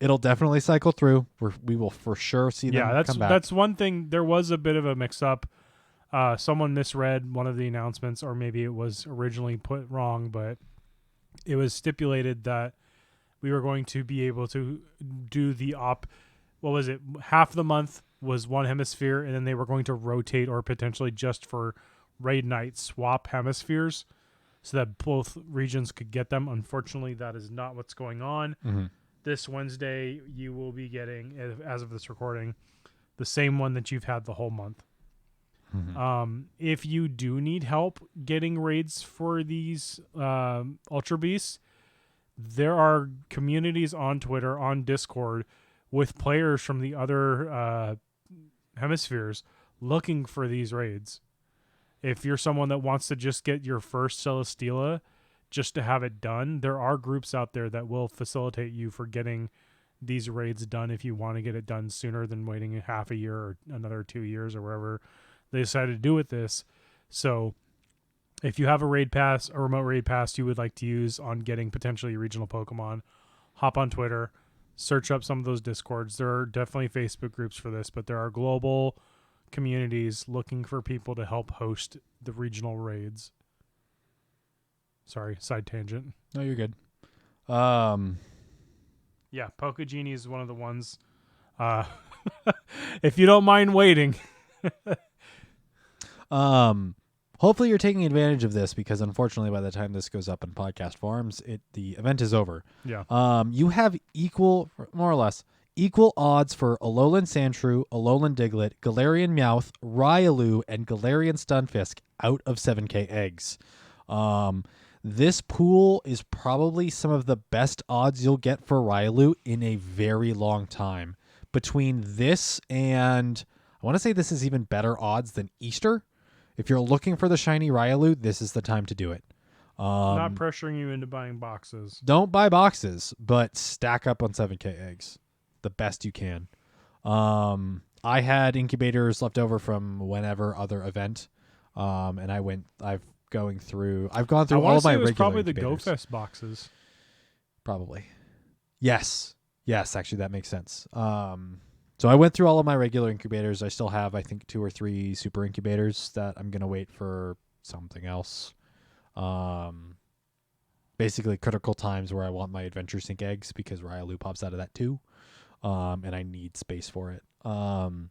It'll definitely cycle through. We will for sure see them come back. That's one thing. There was a bit of a mix-up. Someone misread one of the announcements, or maybe it was originally put wrong, but it was stipulated that we were going to be able to do the what was it? Half the month was one hemisphere, and then they were going to rotate, or potentially just for raid night, swap hemispheres so that both regions could get them. Unfortunately, that is not what's going on. This Wednesday, you will be getting, as of this recording, the same one that you've had the whole month. If you do need help getting raids for these Ultra Beasts, there are communities on Twitter, on Discord, with players from the other hemispheres looking for these raids. If you're someone that wants to just get your first Celesteela, just to have it done, there are groups out there that will facilitate you for getting these raids done if you want to get it done sooner than waiting half a year or another 2 years or wherever they decided to do with this. So if you have a raid pass, a remote raid pass you would like to use on getting potentially regional Pokemon, hop on Twitter, search up some of those Discords. There are definitely Facebook groups for this, but there are global communities looking for people to help host the regional raids. Sorry, side tangent. No, you're good. Yeah, Pokegenie is one of the ones. If you don't mind waiting. Hopefully hopefully you're taking advantage of this because unfortunately by the time this goes up in podcast forms, the event is over. Yeah. You have more or less equal odds for Alolan Sandshrew, Alolan Diglett, Galarian Meowth, Riolu, and Galarian Stunfisk out of 7K eggs. This pool is probably some of the best odds you'll get for Riolu in a very long time. Between this and I want to say this is even better odds than Easter. If you're looking for the shiny Riolu, this is the time to do it. Not pressuring you into buying boxes. Don't buy boxes, but stack up on 7K eggs the best you can. I had incubators left over from whenever other event, and I've gone through all of my regular probably incubators. the GoFest boxes. Probably. Yes, actually that makes sense. So I went through all of my regular incubators. I still have, I think, 2 or 3 super incubators that I'm going to wait for something else. Basically critical times where I want my Adventure Sync eggs because Riolu pops out of that too. And I need space for it. All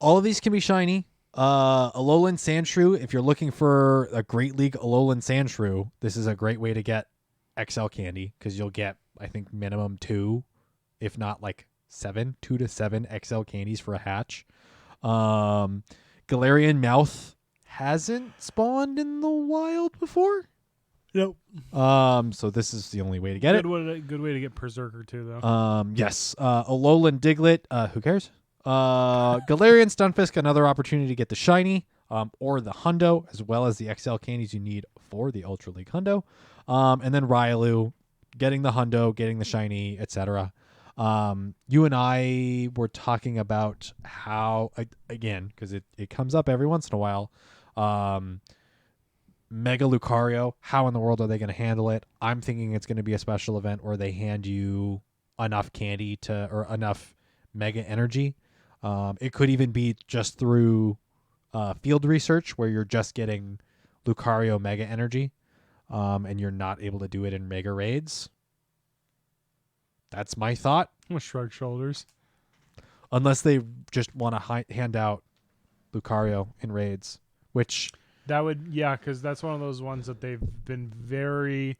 of these can be shiny. Alolan Sandshrew, if you're looking for a Great League Alolan Sandshrew, this is a great way to get XL candy because you'll get, I think, minimum 2, if not like 2 to 7 XL candies for a hatch. Galarian Meowth hasn't spawned in the wild before. Nope. So this is the only way to get it. Good way to get Berserker too, though. Yes. Alolan Diglett. Who cares? Galarian Stunfisk, another opportunity to get the shiny, or the Hundo, as well as the XL candies you need for the Ultra League Hundo. And then Riolu, getting the Hundo, getting the shiny, etc. You and I were talking about how, again, because it comes up every once in a while, Mega Lucario, how in the world are they going to handle it? I'm thinking it's going to be a special event where they hand you enough candy or enough Mega Energy. It could even be just through field research where you're just getting Lucario Mega Energy and you're not able to do it in Mega Raids. That's my thought. I'm gonna shrug shoulders. Unless they just want to hand out Lucario in raids, which... That would, yeah, because that's one of those ones that they've been very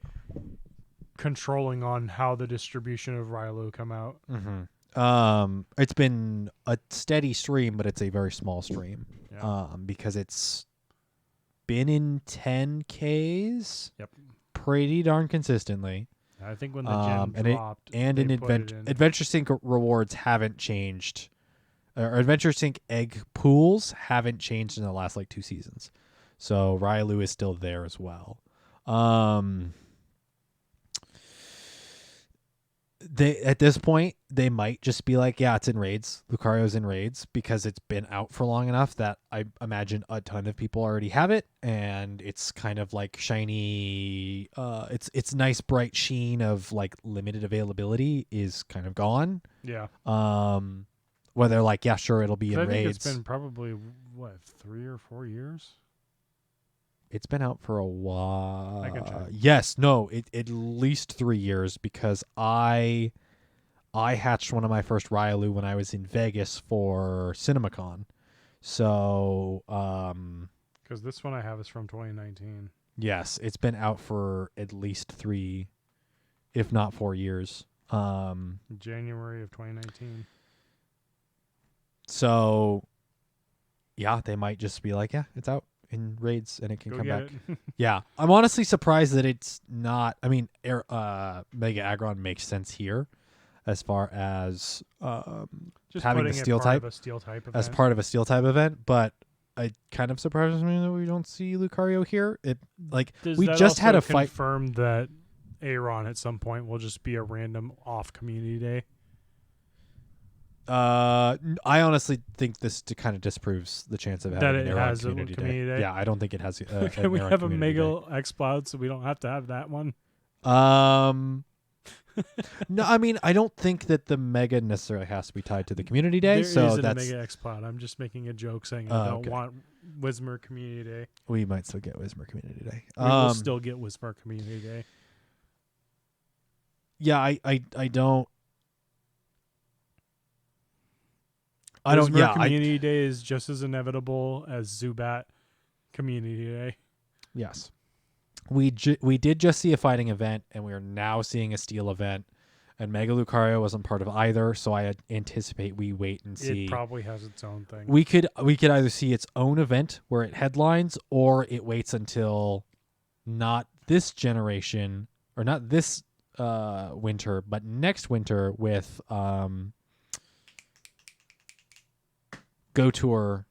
controlling on how the distribution of Riolu come out. Mm-hmm. It's been a steady stream, but it's a very small stream. Yeah. Because it's been in 10Ks. Yep. Pretty darn consistently. I think when the gem dropped, Adventure Sync rewards haven't changed, or Adventure Sync egg pools haven't changed in the last like 2 seasons. So Riolu is still there as well. At this point, they might just be like, yeah, it's in raids. Lucario's in raids because it's been out for long enough that I imagine a ton of people already have it, and it's kind of like shiny. It's nice bright sheen of like limited availability is kind of gone. Yeah. Where they're like, yeah, sure, it'll be in raids. I think it's been probably 3 or 4 years. It's been out for a while. I can check. Yes, no, at least 3 years because I hatched one of my first Riolu when I was in Vegas for CinemaCon. So, because this one I have is from 2019. Yes, it's been out for at least 3, if not 4 years. January of 2019. So, yeah, they might just be like, yeah, it's out in raids and it can come back. Yeah, I'm honestly surprised that it's not. I mean, Mega Aggron makes sense here as far as just having the steel type as part of a steel type event, but it kind of surprises me that we don't see Lucario here. Does we that just had a also fight. Confirm that Aron at some point will just be a random off community day. I honestly think this kind of disproves the chance of having that an it Aron has community a community day. Yeah, I don't think it has. Can we have a Mega X-Cloud so we don't have to have that one? No, I mean I don't think that the Mega necessarily has to be tied to the community day. There so isn't that's a Mega X-Cloud. I'm just making a joke saying I don't want Whismur Community Day. We might still get Whismur Community Day. We will still get Whismur Community Day. Yeah, I don't. Whismur Community Day is just as inevitable as Zubat Community Day. Yes. We did just see a fighting event, and we are now seeing a steel event. And Mega Lucario wasn't part of either, so I anticipate we wait and see. It probably has its own thing. We could either see its own event where it headlines, or it waits until not this generation or not this winter, but next winter with Go Tour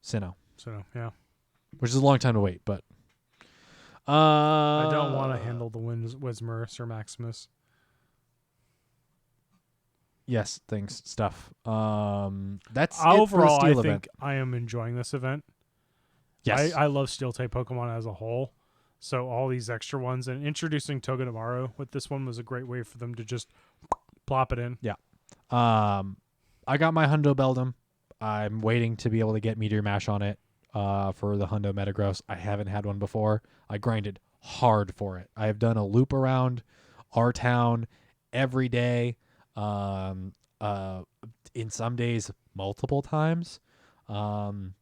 Sinnoh. So yeah, Which is a long time to wait, but I don't want to handle the Whismur Sir Maximus. Yes, things stuff. That's Overall, it for the Steel I event. think I am enjoying this event. Yes, I love Steel type Pokemon as a whole. So all these extra ones and introducing Togedemaru with this one was a great way for them to just plop it in. Yeah. I got my Hundo Beldum. I'm waiting to be able to get Meteor Mash on it for the Hundo Metagross. I haven't had one before. I grinded hard for it. I have done a loop around our town every day. In some days, multiple times. Over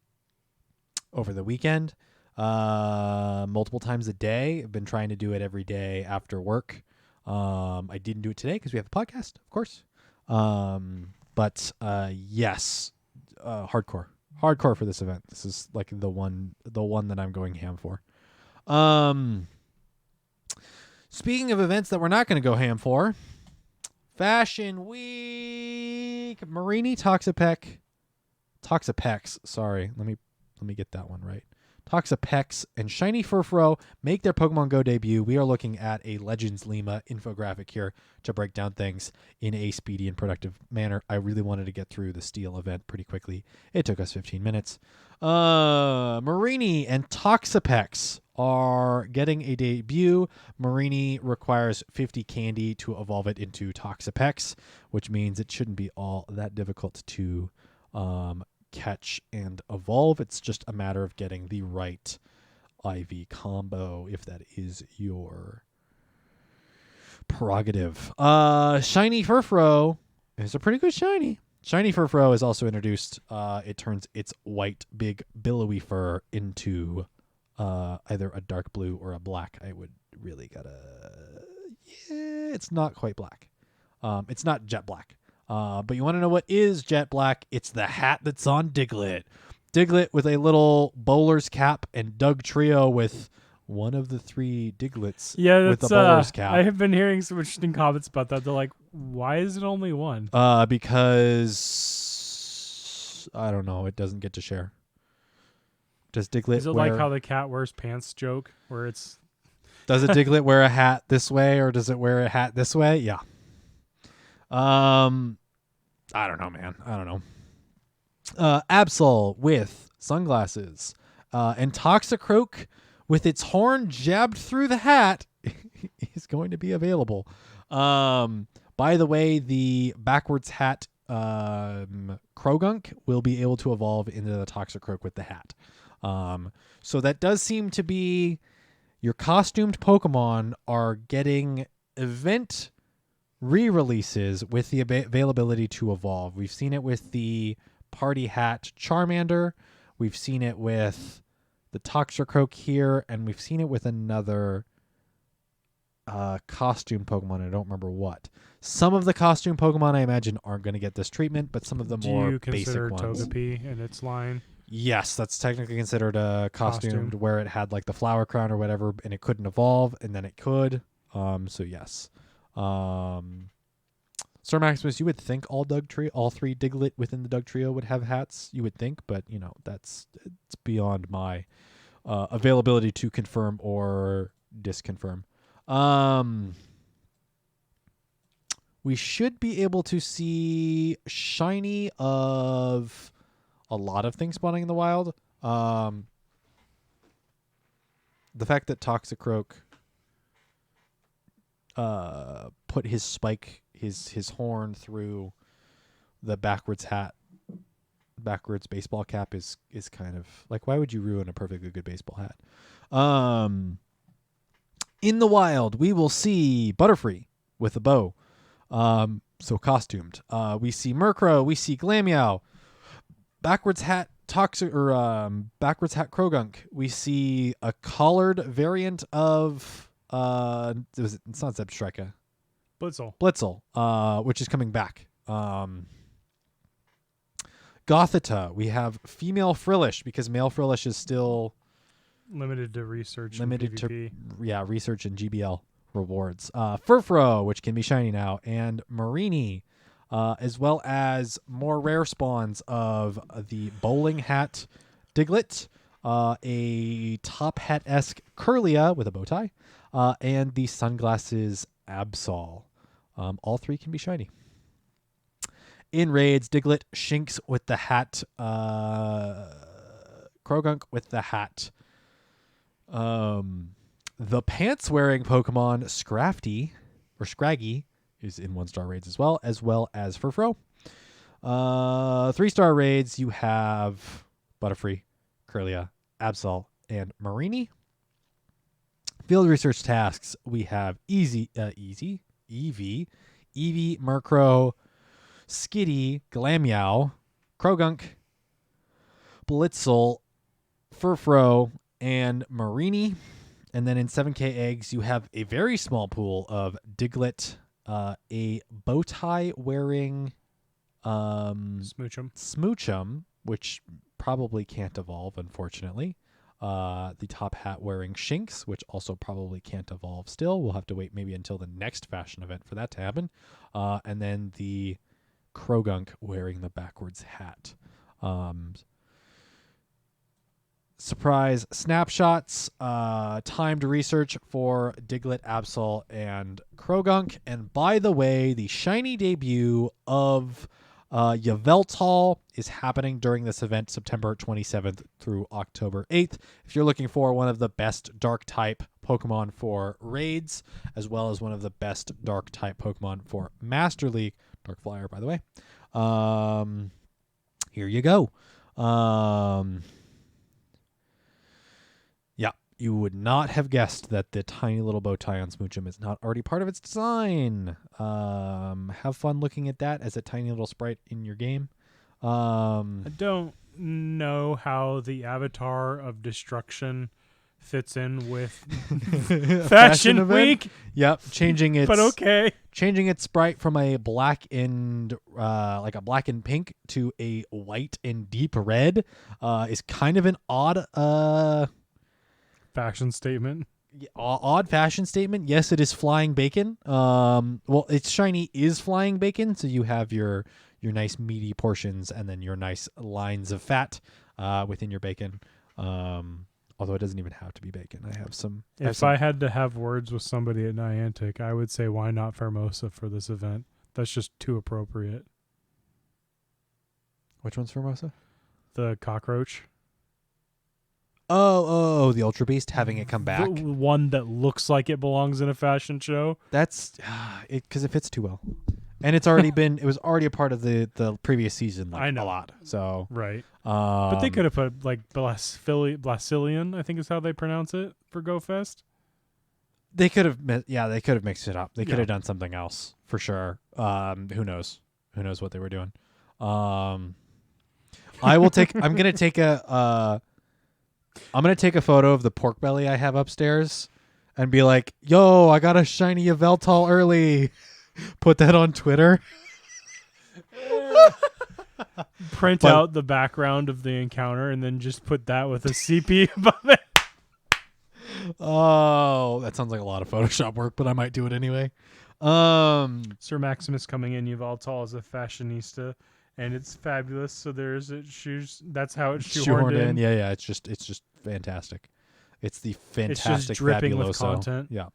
the weekend, multiple times a day. I've been trying to do it every day after work. I didn't do it today because we have a podcast, of course. But yes, hardcore for this event. This is like the one that I'm going ham for. Speaking of events that we're not going to go ham for, Fashion Week. Marini Toxapex. Sorry, let me get that one right. Toxapex and Shiny Furfrou make their Pokemon Go debut. We are looking at a Legends Lima infographic here to break down things in a speedy and productive manner. I really wanted to get through the Steel event pretty quickly. It took us 15 minutes. Marini and Toxapex are getting a debut. Marini requires 50 candy to evolve it into Toxapex, which means it shouldn't be all that difficult to catch and evolve. It's just a matter of getting the right IV combo, if that is your prerogative. Shiny Furfrou is a pretty good shiny. Shiny Furfrou is also introduced. It turns its white, big, billowy fur into either a dark blue or a black. I would really it's not quite black. It's not jet black. But you want to know what is jet black? It's the hat that's on Diglett. Diglett with a little bowler's cap, and Doug Trio with one of the three Diglets with the bowler's cap. I have been hearing some interesting comments about that. They're like, why is it only one? Because I don't know. It doesn't get to share. Does Diglett Is it like how the cat wears pants joke, where it's... Does a Diglett wear a hat this way, or does it wear a hat this way? Yeah. I don't know, man. I don't know. Absol with sunglasses, and Toxicroak with its horn jabbed through the hat is going to be available. By the way, the backwards hat Krogunk will be able to evolve into the Toxicroak with the hat. So that does seem to be your costumed Pokemon are getting event re-releases with the availability to evolve. We've seen it with the party hat Charmander. We've seen it with the Toxicroak here, and we've seen it with another costume Pokemon. I don't remember what. Some of the costume Pokemon I imagine aren't going to get this treatment, but some of the more basic ones. Do you consider Togepi in its line? Yes, that's technically considered a costume where it had like the flower crown or whatever, and it couldn't evolve, and then it could. So yes. Sir Maximus, you would think all three Diglett within the Doug Trio would have hats. You would think, but it's beyond my availability to confirm or disconfirm. We should be able to see shiny of a lot of things spawning in the wild. The fact that Toxicroak put his spike, his horn through the backwards baseball cap is kind of like, why would you ruin a perfectly good baseball hat? In the wild, we will see Butterfree with a bow, so costumed. We see Murkrow, we see Glameow. Backwards hat Toxic or backwards hat Krogunk. We see a collared variant of it's not Zebstrika. Blitzel, which is coming back. Gothita, we have female Frillish because male Frillish is still limited to research. Research and GBL rewards. Furfro, which can be shiny now, and Marini, as well as more rare spawns of the bowling hat Diglett, a top hat-esque Curlia with a bow tie, and the sunglasses Absol. All three can be shiny. In raids, Diglett, Shinx with the hat, Krogunk with the hat. The pants-wearing Pokemon Scrafty or Scraggy is in 1-star raids as well as Furfro. 3-star raids, you have Butterfree, Curlia, Absol, and Marini. Field research tasks, we have Eevee, Murkrow, Skitty, Glameow, Krogunk, Blitzel, Furfro, and Marini. And then in 7K eggs, you have a very small pool of Diglett, a bow tie wearing Smoochum, which probably can't evolve, unfortunately. The top hat wearing Shinx, which also probably can't evolve still. We'll have to wait maybe until the next fashion event for that to happen. And then the Krogunk wearing the backwards hat. Surprise snapshots, timed research for Diglett, Absol, and Krogunk. And by the way, the shiny debut of Yveltal is happening during this event, September 27th through October 8th. If you're looking for one of the best dark type Pokemon for raids, as well as one of the best dark type Pokemon for Master League, Dark Flyer, by the way, here you go. Yeah, you would not have guessed that the tiny little bow tie on Smoochum is not already part of its design. Have fun looking at that as a tiny little sprite in your game. I don't know how the avatar of destruction fits in with Fashion Week. Yep, changing its but okay. Changing its sprite from a black and like a black and pink to a white and deep red is kind of an odd fashion statement. Odd fashion statement. Yes, it is flying bacon. Well, its shiny is flying bacon, so you have your nice meaty portions and then your nice lines of fat within your bacon. Although it doesn't even have to be bacon. I had to have words with somebody at Niantic, I would say, why not Formosa for this event? That's just too appropriate. Which one's Formosa? The cockroach. Oh, the Ultra Beast having it come back. The one that looks like it belongs in a fashion show. That's it, because it fits too well. And it's already been. It was already a part of the previous season. Like, I know a lot. So right. But they could have put like Blasilian, I think is how they pronounce it for GoFest. They could have. Yeah, they could have mixed it up. They could have done something else for sure. Who knows? Who knows what they were doing? I will take. I'm gonna take a photo of the pork belly I have upstairs, and be like, "Yo, I got a shiny Yveltal early." Put that on Twitter. Print out the background of the encounter and then just put that with a CP above it. Oh, that sounds like a lot of Photoshop work, but I might do it anyway. Sir Maximus coming in Yveltal as a fashionista, and it's fabulous. So there's it shoes. That's how it's shoehorned in. Yeah. It's just fantastic. It's the fantastic. It's just dripping fabuloso. with content. Yeah.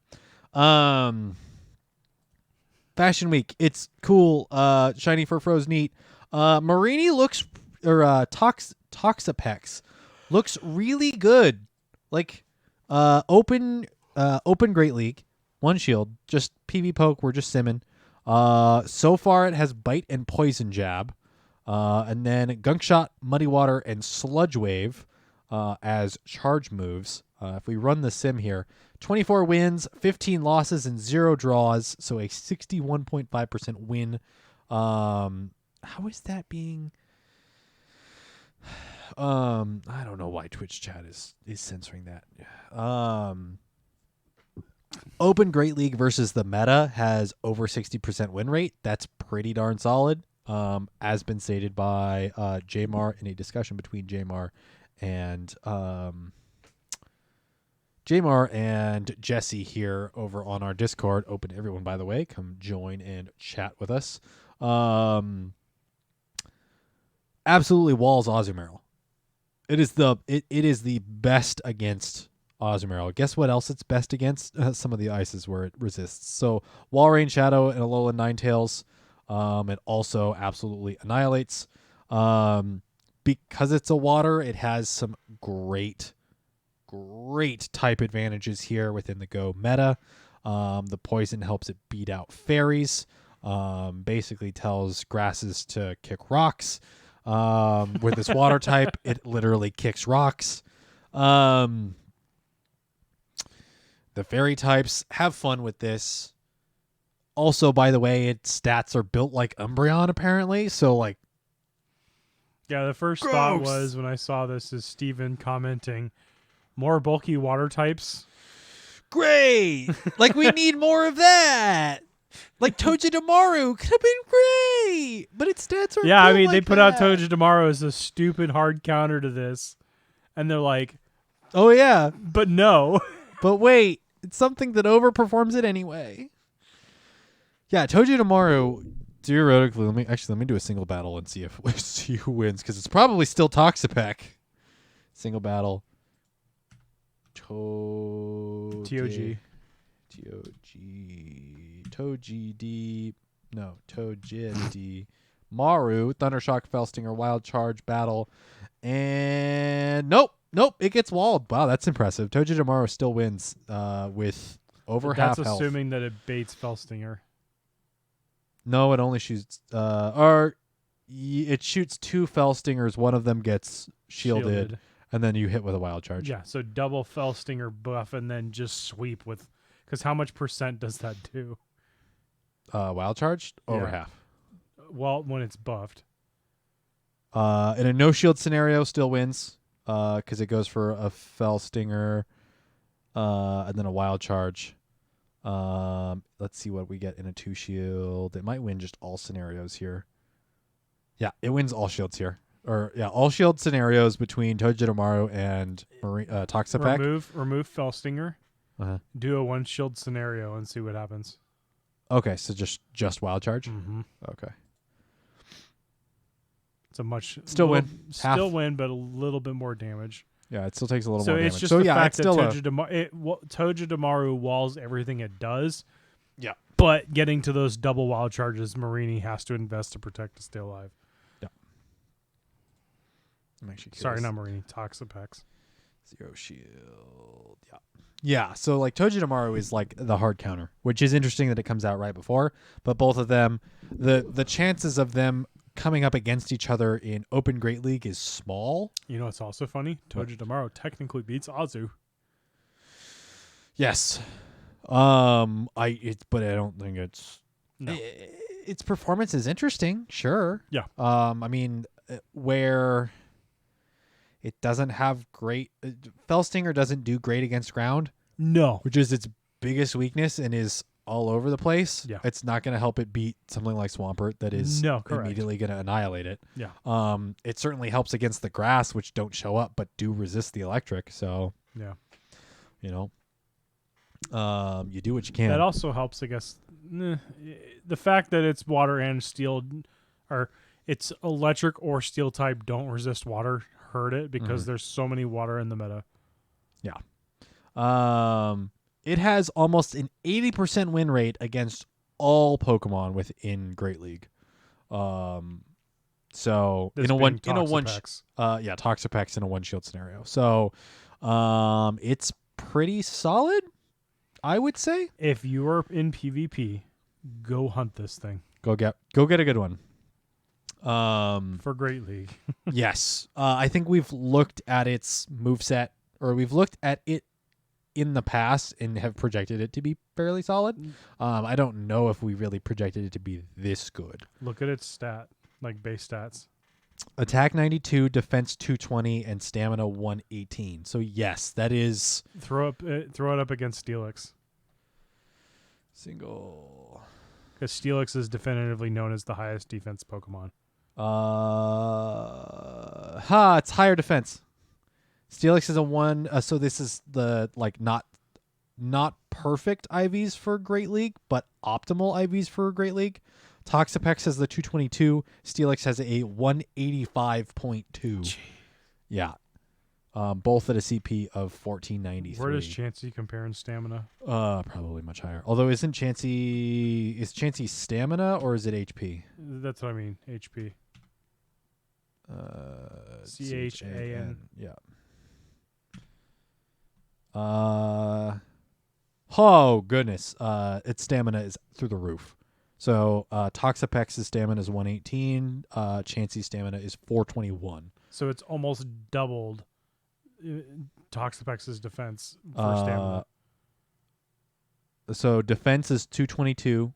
Fashion Week. It's cool. Shiny Furfro's neat. Marini looks, or Toxapex looks really good. Like, open Great League, one shield, just PV poke. We're just simming. So far it has bite and poison jab, and then gunk shot, muddy water, and sludge wave as charge moves. If we run the sim here, 24 wins, 15 losses, and 0 draws, so a 61.5% win. How is that being... I don't know why Twitch chat is censoring that. Open Great League versus the meta has over 60% win rate. That's pretty darn solid. As been stated by Jamar in a discussion between Jamar and Jesse here over on our Discord. Open to everyone, by the way. Come join and chat with us. Absolutely walls Azumarill. It is the best against Azumarill. Guess what else it's best against? Some of the ices where it resists. So Wall Rain Shadow and Alolan Ninetales. It also absolutely annihilates. Because it's a water, it has some great type advantages here within the Go meta. The poison helps it beat out fairies. Basically tells grasses to kick rocks. With this water type, it literally kicks rocks. The fairy types, have fun with this. Also, by the way, its stats are built like Umbreon, apparently. So, like, yeah, the first thought was when I saw this is Steven commenting, more bulky water types. Great! Like, we need more of that. Like, Togedemaru could have been great, but its stats are Yeah, I mean, like they put that. out Togedemaru as a stupid hard counter to this, and they're like, oh, yeah. but no. But wait, it's something that overperforms it anyway. Yeah, Togedemaru, theoretically, let me do a single battle and see who wins, because it's probably still Toxapex. Single battle. TOG. Togedi. No, Togedi. Maru, Thundershock, Felstinger, Wild Charge, Battle. And nope, it gets walled. Wow, that's impressive. Togedemaru still wins with over half That's health. assuming that it baits Felstinger. No, it only shoots it shoots 2 Felstingers. One of them gets shielded. And then you hit with a Wild Charge. Yeah, so double Felstinger buff and then just sweep with, because how much % does that do? Wild Charge? Over Yeah. half. Well, when it's buffed. In a no shield scenario, still wins because it goes for a Felstinger and then a Wild Charge. Let's see what we get in a 2 shield. It might win just all scenarios here. Yeah, it wins all shields here. All shield scenarios between Togedemaru and Toxapex. Remove Felstinger. Uh-huh. Do a 1 shield scenario and see what happens. Okay, so just Wild Charge? Mm-hmm. Okay. It's a much... Still win. Still win, but a little bit more damage. Yeah, it still takes a little So more it's damage. just So the yeah, fact it's that still Togedemaru walls everything it does. Yeah. But getting to those double Wild Charges, Marini has to invest to protect to stay alive. Sorry, not Marini. Toxapex. 0 shield. Yeah. Yeah, so like Togedemaru is like the hard counter, which is interesting that it comes out right before, but both of them, the chances of them coming up against each other in Open Great League is small. You know what's also funny? Togedemaru technically beats Azu. Yes. But I don't think it's No. its performance is interesting, sure. Yeah. I mean, where it doesn't have great Felstinger doesn't do great against ground, No. which is its biggest weakness and is all over the place. Yeah. It's not going to help it beat something like Swampert that is immediately going to annihilate it. Yeah. It certainly helps against the grass, which don't show up but do resist the electric. So, Yeah. you know, you do what you can. That also helps, I guess. The fact that it's water and steel, or it's electric or steel type don't resist water, hurt it because there's so many water in the meta. Yeah. It has almost an 80% win rate against all Pokemon within Great League. So This in a being one Toxapex. Toxapex in a 1 shield scenario. So it's pretty solid, I would say. If you are in PvP, go hunt this thing. Go get a good one. For Great League. Yes. I think we've looked at its moveset, or we've looked at it in the past and have projected it to be fairly solid. I don't know if we really projected it to be this good. Look at its stat, like base stats. Attack 92, defense 220, and stamina 118. So yes, that is Throw it up against Steelix. single. Because Steelix is definitively known as the highest defense Pokemon. It's higher defense. Steelix is a 1, so this is the not perfect IVs for Great League, but optimal IVs for Great League. Toxapex has the 222. Steelix has a 185.2. Yeah. Both at a CP of 1493. Where does Chansey compare in stamina? Probably much higher. Although is Chansey stamina or is it HP? That's what I mean. HP. CHAN. Yeah. Oh goodness. Its stamina is through the roof. So Toxapex's stamina is 118. Chansey's stamina is 421. So it's almost doubled Toxapex's defense for stamina. So defense is 222.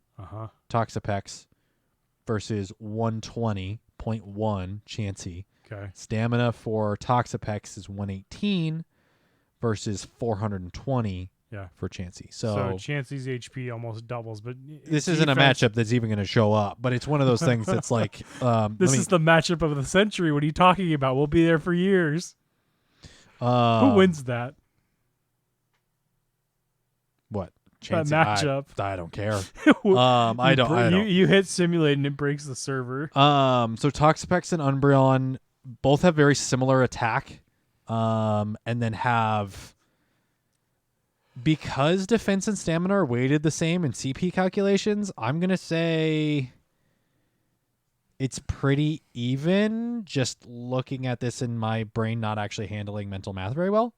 Toxapex versus 120.1 Chansey. Okay. Stamina for Toxapex is 118 versus 420 for Chansey. So Chansey's HP almost doubles, but this isn't a matchup that's even going to show up, but it's one of those things that's like... this is the matchup of the century. What are you talking about? We'll be there for years. Who wins that? What? That matchup. I don't care. I don't. You hit simulate and it breaks the server. So Toxapex and Umbreon both have very similar attack, and then have... Because defense and stamina are weighted the same in CP calculations, I'm going to say it's pretty even, just looking at this in my brain, not actually handling mental math very well.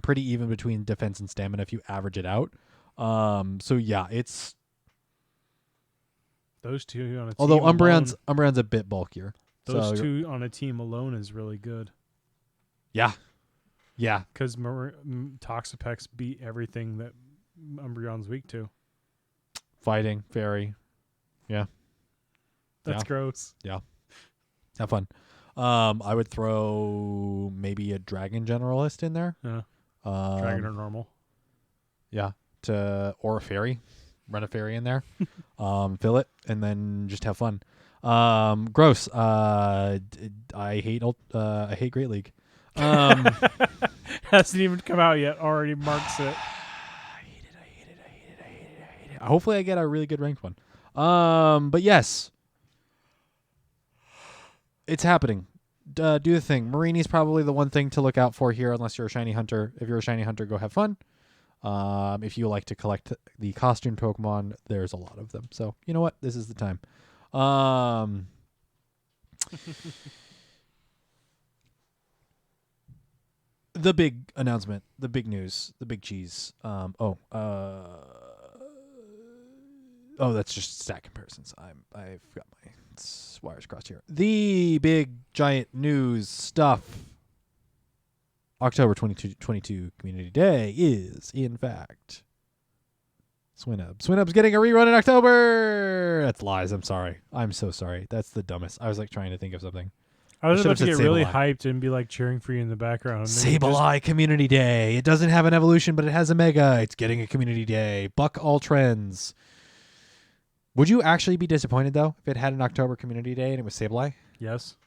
Pretty even between defense and stamina if you average it out. So yeah, it's... Those two on a team Although Umbreon's a bit bulkier. Those two on a team alone is really good. Yeah. Yeah. Because Toxapex beat everything that Umbreon's weak to. Fighting, fairy. Yeah. That's gross. Yeah. Have fun. I would throw maybe a Dragon Generalist in there. Yeah. Dragon or normal. Yeah. Or a fairy. Run a fairy in there. Fill it, and then just have fun. Gross. I hate Great League. Hasn't even come out yet. Already marks it. I hate it. Hopefully I get a really good ranked one. But yes. It's happening. Do the thing. Marini's probably the one thing to look out for here, unless you're a shiny hunter. If you're a shiny hunter, go have fun. If you like to collect the costume Pokemon, there's a lot of them. So, you know what? This is the time. The big announcement, the big news, the big cheese. That's just stat comparisons. I've got my wires crossed here. The big giant news stuff. October 2022 Community Day is, in fact, Swinub. Swinub's getting a rerun in October. That's lies. I'm sorry. I'm so sorry. That's the dumbest. I was like trying to think of something. I was about to get really hyped and be like cheering for you in the background. Sableye Community Day. It doesn't have an evolution, but it has a mega. It's getting a Community Day. Buck all trends. Would you actually be disappointed, though, if it had an October Community Day and it was Sableye? Yes.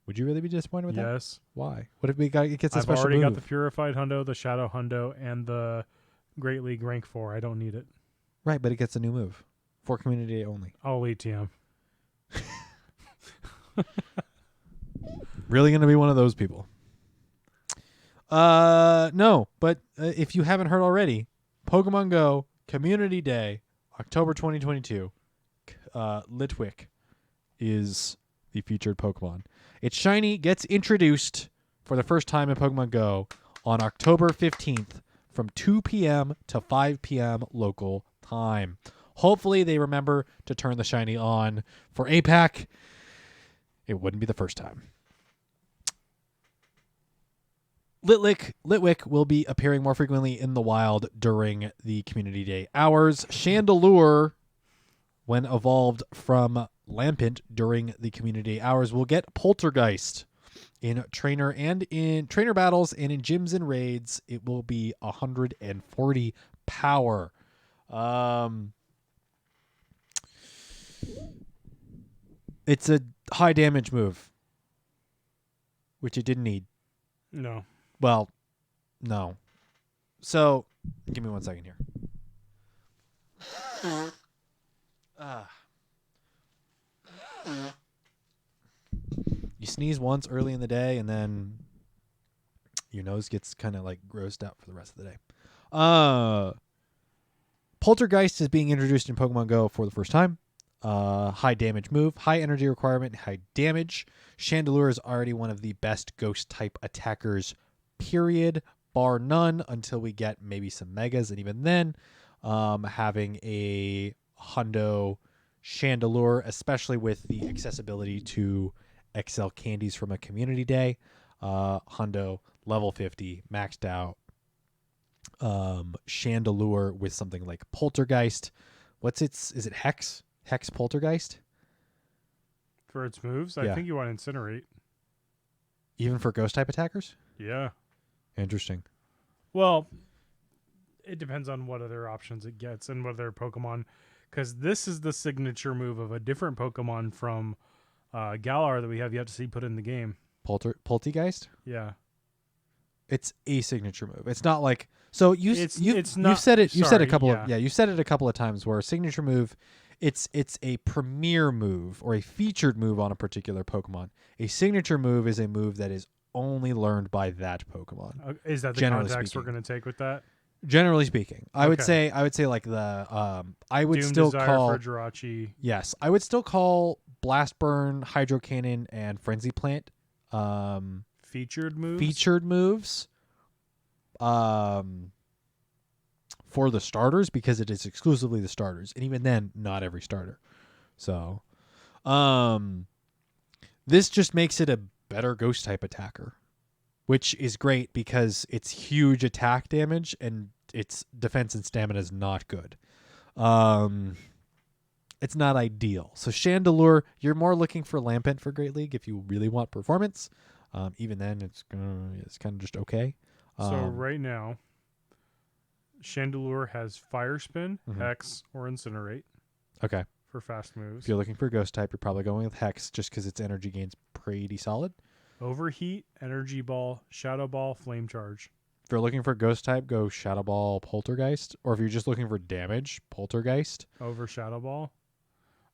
Would you really be disappointed with that? Yes. Why? What if it gets a I've special already move? got the Purified Hundo, the Shadow Hundo, and the Great League Rank 4. I don't need it. Right, but it gets a new move. For Community Day only. I'll ATM. Really going to be one of those people. No, but if you haven't heard already, Pokemon Go Community Day, October 2022, Litwick is the featured Pokemon. Its shiny gets introduced for the first time in Pokemon Go on October 15th from 2 p.m. to 5 p.m. local time. Hopefully they remember to turn the shiny on for APAC. It wouldn't be the first time. Litwick will be appearing more frequently in the wild during the Community Day hours. Chandelure, when evolved from Lampent during the community hours will get Poltergeist in trainer battles and in gyms and raids. It will be 140 power. It's a high damage move, which it didn't need. No. Well, no. So, give me 1 second here. You sneeze once early in the day, and then your nose gets kind of like grossed out for the rest of the day. Poltergeist is being introduced in Pokemon Go for the first time. High damage move, high energy requirement, high damage. Chandelure is already one of the best ghost type attackers, period, bar none, until we get maybe some megas. And even then, having a Hundo Chandelure, especially with the accessibility to XL candies from a community day. Hundo, level 50, maxed out. Chandelure with something like Poltergeist. Is it Hex? Hex Poltergeist? For its moves? Yeah. I think you want Incinerate. Even for ghost type attackers? Yeah. Interesting. Well, it depends on what other options it gets and what other Pokemon. Because this is the signature move of a different Pokemon from Galar that we have yet to see put in the game. Poltergeist? Yeah. It's a signature move. It's not like you've said it a couple of times where a signature move it's a premier move or a featured move on a particular Pokemon. A signature move is a move that is only learned by that Pokemon. Is that the context we're going to take with that? Generally speaking, I would say like the I would Doom still Desire call for Jirachi. Yes, I would still call Blast Burn, Hydro Cannon, and Frenzy Plant Featured moves. For the starters, because it is exclusively the starters, and even then, not every starter. So, this just makes it a better ghost type attacker, which is great because it's huge attack damage and its defense and stamina is not good. It's not ideal. So Chandelure, you're more looking for Lampent for Great League if you really want performance. Even then, it's kind of just okay. So right now, Chandelure has Fire Spin, Hex, or Incinerate. Okay. For fast moves. If you're looking for Ghost type, you're probably going with Hex just because its energy gain's pretty solid. Overheat, Energy Ball, Shadow Ball, Flame Charge. If you're looking for Ghost type, go Shadow Ball, Poltergeist. Or if you're just looking for damage, Poltergeist. Over Shadow Ball.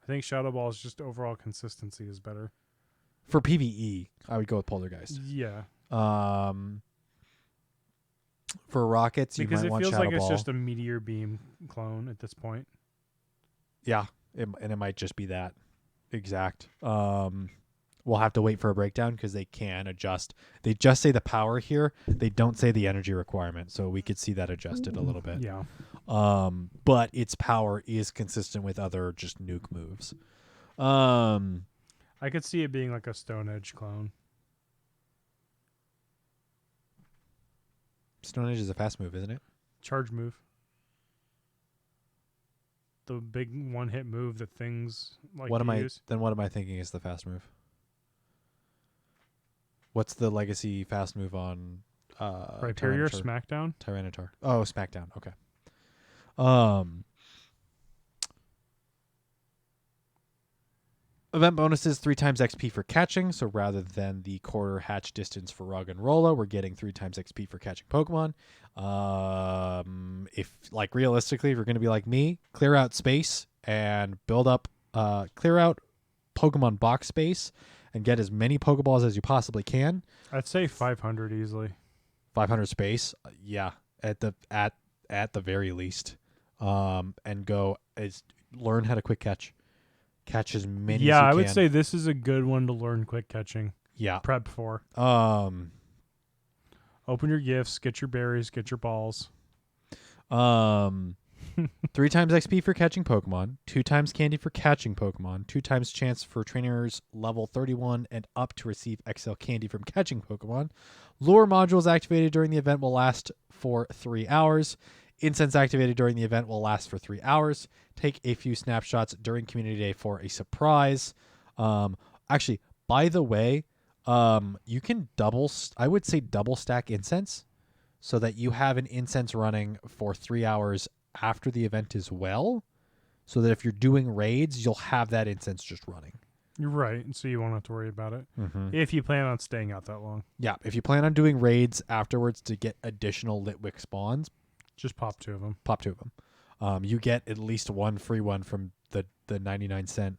I think Shadow Ball's just overall consistency is better. For PvE, I would go with Poltergeist. Yeah. For Rockets, you might want Shadow Ball. Because it feels like it's just a Meteor Beam clone at this point. Yeah, and it might just be that exact. We'll have to wait for a breakdown because they can adjust. They just say the power here. They don't say the energy requirement, so we could see that adjusted a little bit. Yeah. But its power is consistent with other just nuke moves. I could see it being like a Stone Edge clone. Stone Edge is a fast move, isn't it? Charge move. The big one-hit move that things like use. Then what am I thinking is the fast move? What's the legacy fast move on Rhyperior Smackdown? Tyranitar. Oh, Smackdown. Okay. Event bonuses 3 times XP for catching. So rather than the quarter hatch distance for Rug and Rolla, we're getting 3 times XP for catching Pokemon. If like realistically, if you're going to be like me, clear out space and build up, clear out Pokemon box space and get as many Pokeballs as you possibly can. I'd say 500 easily. 500 space, yeah, at the very least, and go learn how to quick catch. Catch as many as you can. Yeah, I would say this is a good one to learn quick catching. Yeah. Prep for. Open your gifts, get your berries, get your balls. 3 times XP for catching Pokemon, 2 times candy for catching Pokemon, 2 times chance for trainers level 31 and up to receive XL candy from catching Pokemon. Lure modules activated during the event will last for 3 hours. Incense activated during the event will last for 3 hours. Take a few snapshots during Community Day for a surprise. Actually, by the way, you can I would say double stack incense so that you have an incense running for 3 hours after the event as well. So that if you're doing raids, you'll have that incense just running. You're right, so you won't have to worry about it Mm-hmm. if you plan on staying out that long. Yeah, if you plan on doing raids afterwards to get additional Litwick spawns, Just pop 2 of them. pop 2 of them. You get at least one free one from the 99-cent.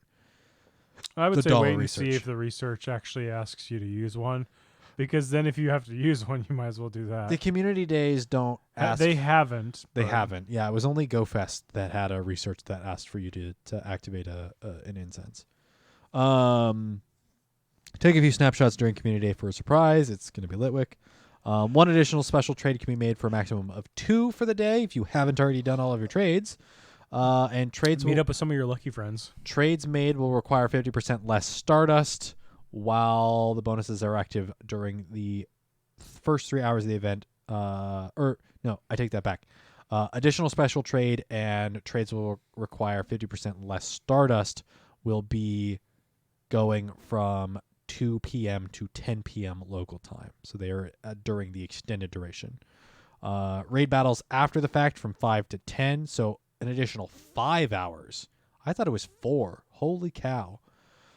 I would The say dollar wait and see research. if the research actually asks you to use one, because then if you have to use one, you might as well do that. The community days don't ask. They haven't. They but haven't. Yeah, it was only GoFest that had a research that asked for you to activate an incense. Take a few snapshots during Community Day for a surprise. It's going to be Litwick. One additional special trade can be made for a maximum of 2 for the day if you haven't already done all of your trades. And trades Meet up with some of your lucky friends. Trades made will require 50% less Stardust, while the bonuses are active during the first 3 hours of the event. No, I take that back. Additional special trade and trades will require 50% less Stardust will be going from 2 p.m. to 10 p.m. local time. So they are during the extended duration. Raid battles after the fact from 5 to 10, so an additional 5 hours. I thought it was 4. Holy cow.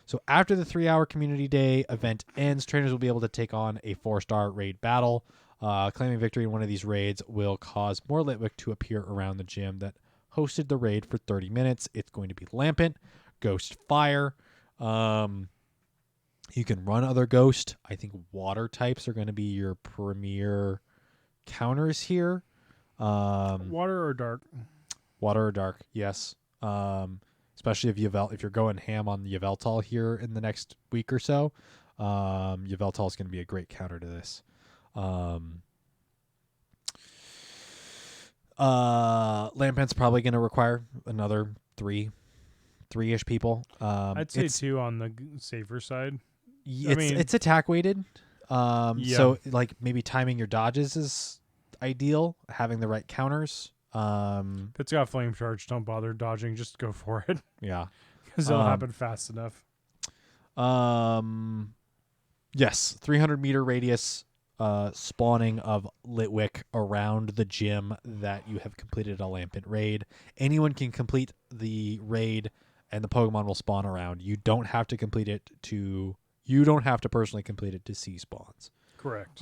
So after the 3-hour Community Day event ends, trainers will be able to take on a 4-star raid battle. Claiming victory in one of these raids will cause more Litwick to appear around the gym that hosted the raid for 30 minutes. It's going to be Lampent, Ghost Fire. You can run other Ghost. I think water types are going to be your premier counters here. Water or dark? Water or dark, yes. Especially if you're going ham on Yveltal here in the next week or so. Yveltal is going to be a great counter to this. Lampent's probably going to require another three-ish people. I'd say 2 on the safer side. It's attack weighted. Yeah. So like maybe timing your dodges is ideal. Having the right counters. If it's got flame charge, don't bother dodging. Just go for it. Yeah. Because it'll happen fast enough. Yes, 300-meter radius spawning of Litwick around the gym that you have completed a Lampent raid. Anyone can complete the raid, and the Pokemon will spawn around. You don't have to complete it to. You don't have to personally complete it to see spawns. Correct.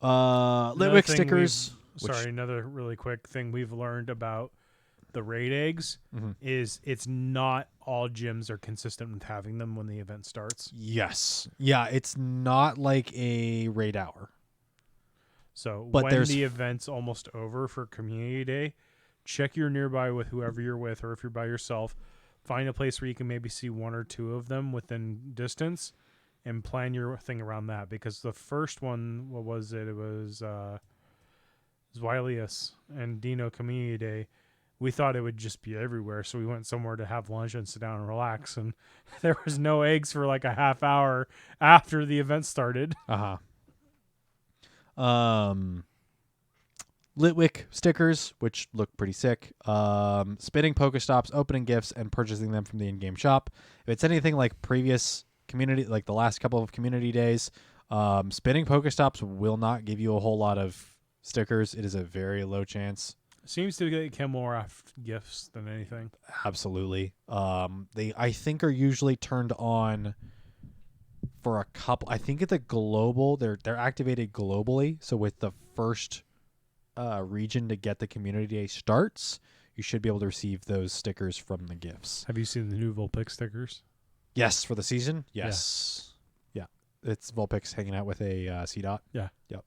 Litwick stickers. Another really quick thing we've learned about the raid eggs Mm-hmm. is it's not all gyms are consistent with having them when the event starts. Yes. Yeah, it's not like a raid hour. So But when there's the event's almost over for Community Day, check your nearby with whoever you're with, or if you're by yourself, find a place where you can maybe see 1 or 2 of them within distance and plan your thing around that. Because the first one, what was it? It was Zwilius and Dino Community Day. We thought it would just be everywhere, so we went somewhere to have lunch and sit down and relax, and there was no eggs for like a half hour after the event started. Litwick stickers, which look pretty sick. Spinning Pokestops, opening gifts, and purchasing them from the in-game shop. If it's anything like previous community, like the last couple of community days, spinning Pokestops will not give you a whole lot of stickers. It is a very low chance. Seems to get more off gifts than anything. Absolutely. They, I think, are usually turned on for a couple. I think it's a global. They're activated globally. So with the first region to get the community day starts, you should be able to receive those stickers from the gifts. Have you seen the new Vulpix stickers? Yes, for the season. Yes. Yeah. It's Vulpix hanging out with a C-Dot. Yeah. Yep.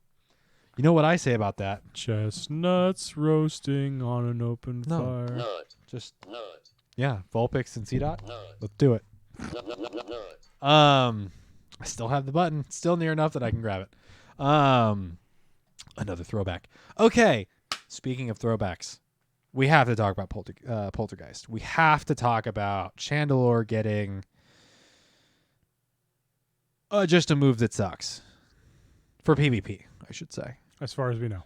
You know what I say about that? Chestnuts roasting on an open No. fire. Nut. Just Nut. yeah, Vulpix and C-Dot. Nut. Let's do it. Nut. I still have the button. Still near enough that I can grab it. Another throwback. Okay. Speaking of throwbacks, we have to talk about Poltergeist. We have to talk about Chandelure getting just a move that sucks. For PvP, I should say. As far as we know.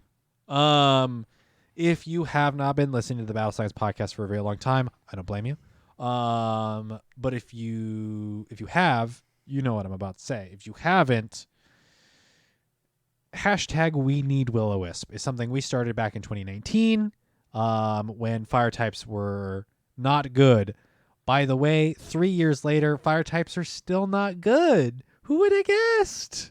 If you have not been listening to the Battle Science podcast for a very long time, I don't blame you. But if you have, you know what I'm about to say. If you haven't, hashtag We Need Will-O-Wisp is something we started back in 2019, when fire types were not good. By the way, 3 years later, fire types are still not good. Who would have guessed?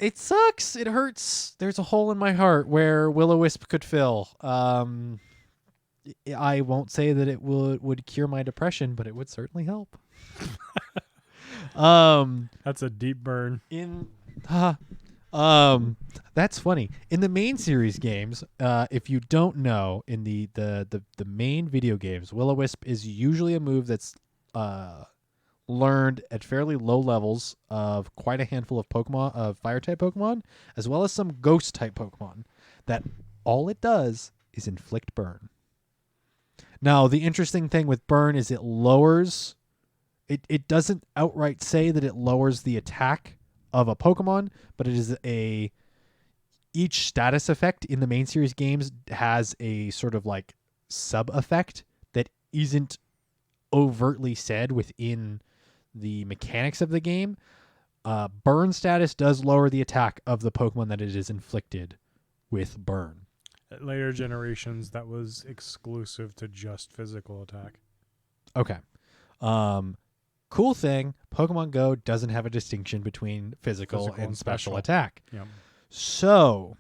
It sucks. It hurts. There's a hole in my heart where Will-O-Wisp could fill. I won't say that it would cure my depression, but it would certainly help. That's a deep burn. That's funny. In the main series games, if you don't know, in the main video games, Will-O-Wisp is usually a move that's learned at fairly low levels of quite a handful of Pokemon, of fire type Pokemon, as well as some ghost type Pokemon. That all it does is inflict burn. Now, the interesting thing with burn is it lowers. It doesn't outright say that it lowers the attack of a Pokemon, but it is each status effect in the main series games has a sort of like sub effect that isn't overtly said within the mechanics of the game. Burn status does lower the attack of the Pokemon that it is inflicted with burn. At later generations, that was exclusive to just physical attack. Okay. Cool thing, Pokemon Go doesn't have a distinction between physical and special attack. Yep. So,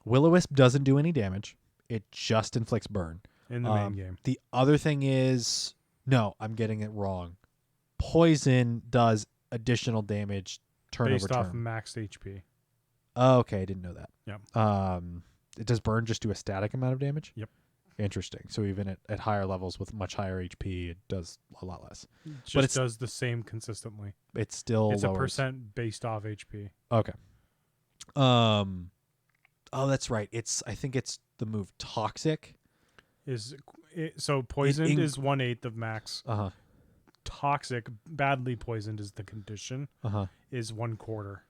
Will-O-Wisp doesn't do any damage. It just inflicts burn. In the main game. The other thing is, no, I'm getting it wrong. Poison does additional damage turn Based over off turn. maxed HP. Oh, okay, I didn't know that. Yep. It does burn just do a static amount of damage? Yep. Interesting. So even at higher levels with much higher HP, it does a lot less. But it does the same consistently. It's still It's lowers. a percent based off HP. Okay. Oh, that's right. I think it's the move Toxic. So poisoned is 1/8 of max. Uh-huh. Toxic, badly poisoned is the condition. Uh-huh. Is 1/4.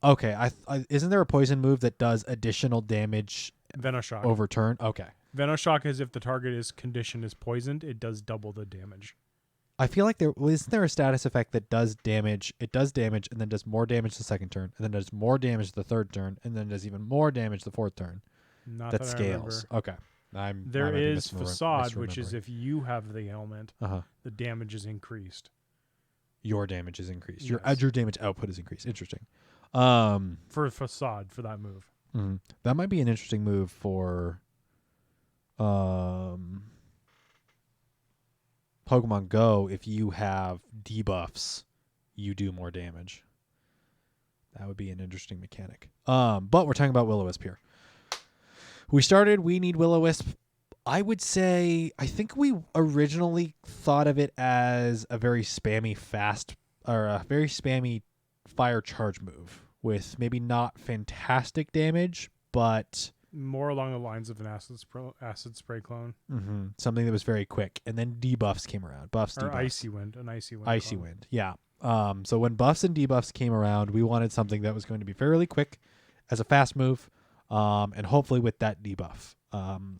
Okay. Isn't there a poison move that does additional damage Venoshock. over turn? Okay. Venoshock is if the target condition is poisoned, it does double the damage. I feel like isn't there a status effect that does damage? It does damage and then does more damage the second turn, and then does more damage the third turn, and then does even more damage the fourth turn. Not that that scales. I Okay. There is Facade, which is misremembering. if you have the ailment, the damage is increased. Your damage is increased. Yes. Your damage output is increased. Interesting. For Facade, for that move. That might be an interesting move for Pokemon Go. If you have debuffs, you do more damage. That would be an interesting mechanic. But we're talking about Will-O-Wisp here. We Need Will-O-Wisp. I would say, I think we originally thought of it as a very spammy fire charge move with maybe not fantastic damage, but more along the lines of an acid spray clone. Something that was very quick. And then debuffs came around. Buffs, or debuffs. Icy Wind. An Icy Wind. Icy clone. Wind, yeah. So when buffs and debuffs came around, we wanted something that was going to be fairly quick as a fast move, and hopefully with that debuff.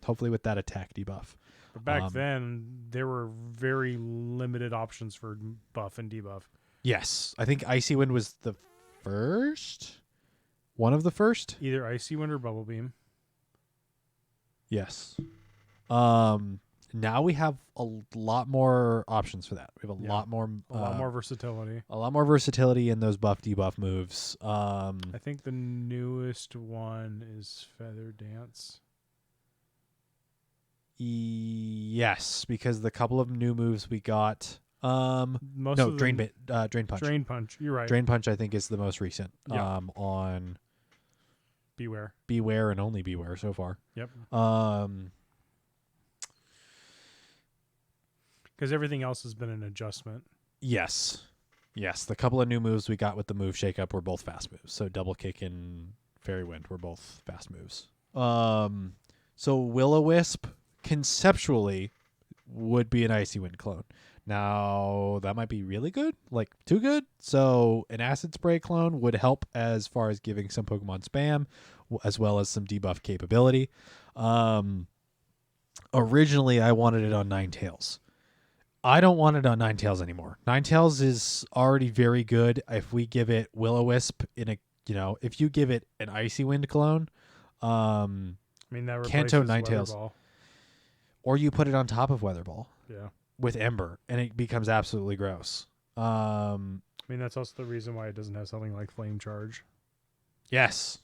Hopefully with that attack debuff. But back then, there were very limited options for buff and debuff. Yes. I think Icy Wind was the first? One of the first? Either Icy Wind or Bubble Beam. Yes. Now we have a lot more options for that. We have a lot more versatility. A lot more versatility in those buff debuff moves. I think the newest one is Feather Dance. Yes, because the couple of new moves we got. Drain Punch. Drain Punch. You're right. Drain Punch, I think, is the most recent. Yeah. On Beware and only Beware so far. Yep. Because everything else has been an adjustment. Yes. The couple of new moves we got with the move shakeup were both fast moves. So Double Kick and Fairy Wind were both fast moves. So Will-O-Wisp conceptually would be an Icy Wind clone. Now, that might be really good, like too good. So an acid spray clone would help as far as giving some Pokemon spam, as well as some debuff capability. Originally, I wanted it on Ninetales. I don't want it on Ninetales anymore. Ninetales is already very good. If we give it Will-O-Wisp if you give it an Icy Wind clone, I mean, that Kanto replaces Ninetales, Weatherball. or you put it on top of Weatherball. Yeah. With Ember, and it becomes absolutely gross. I mean, that's also the reason why it doesn't have something like Flame Charge. Yes.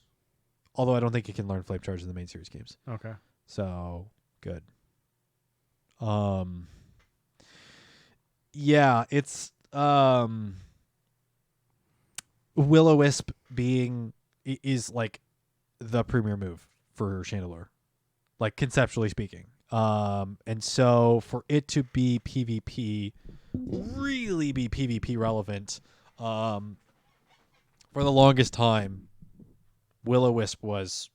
Although I don't think it can learn Flame Charge in the main series games. Okay. So, good. Yeah, it's Will-O-Wisp is like the premier move for Chandelure. Like conceptually speaking. And so for it to be PvP, really be PvP relevant, for the longest time, Will-O-Wisp was,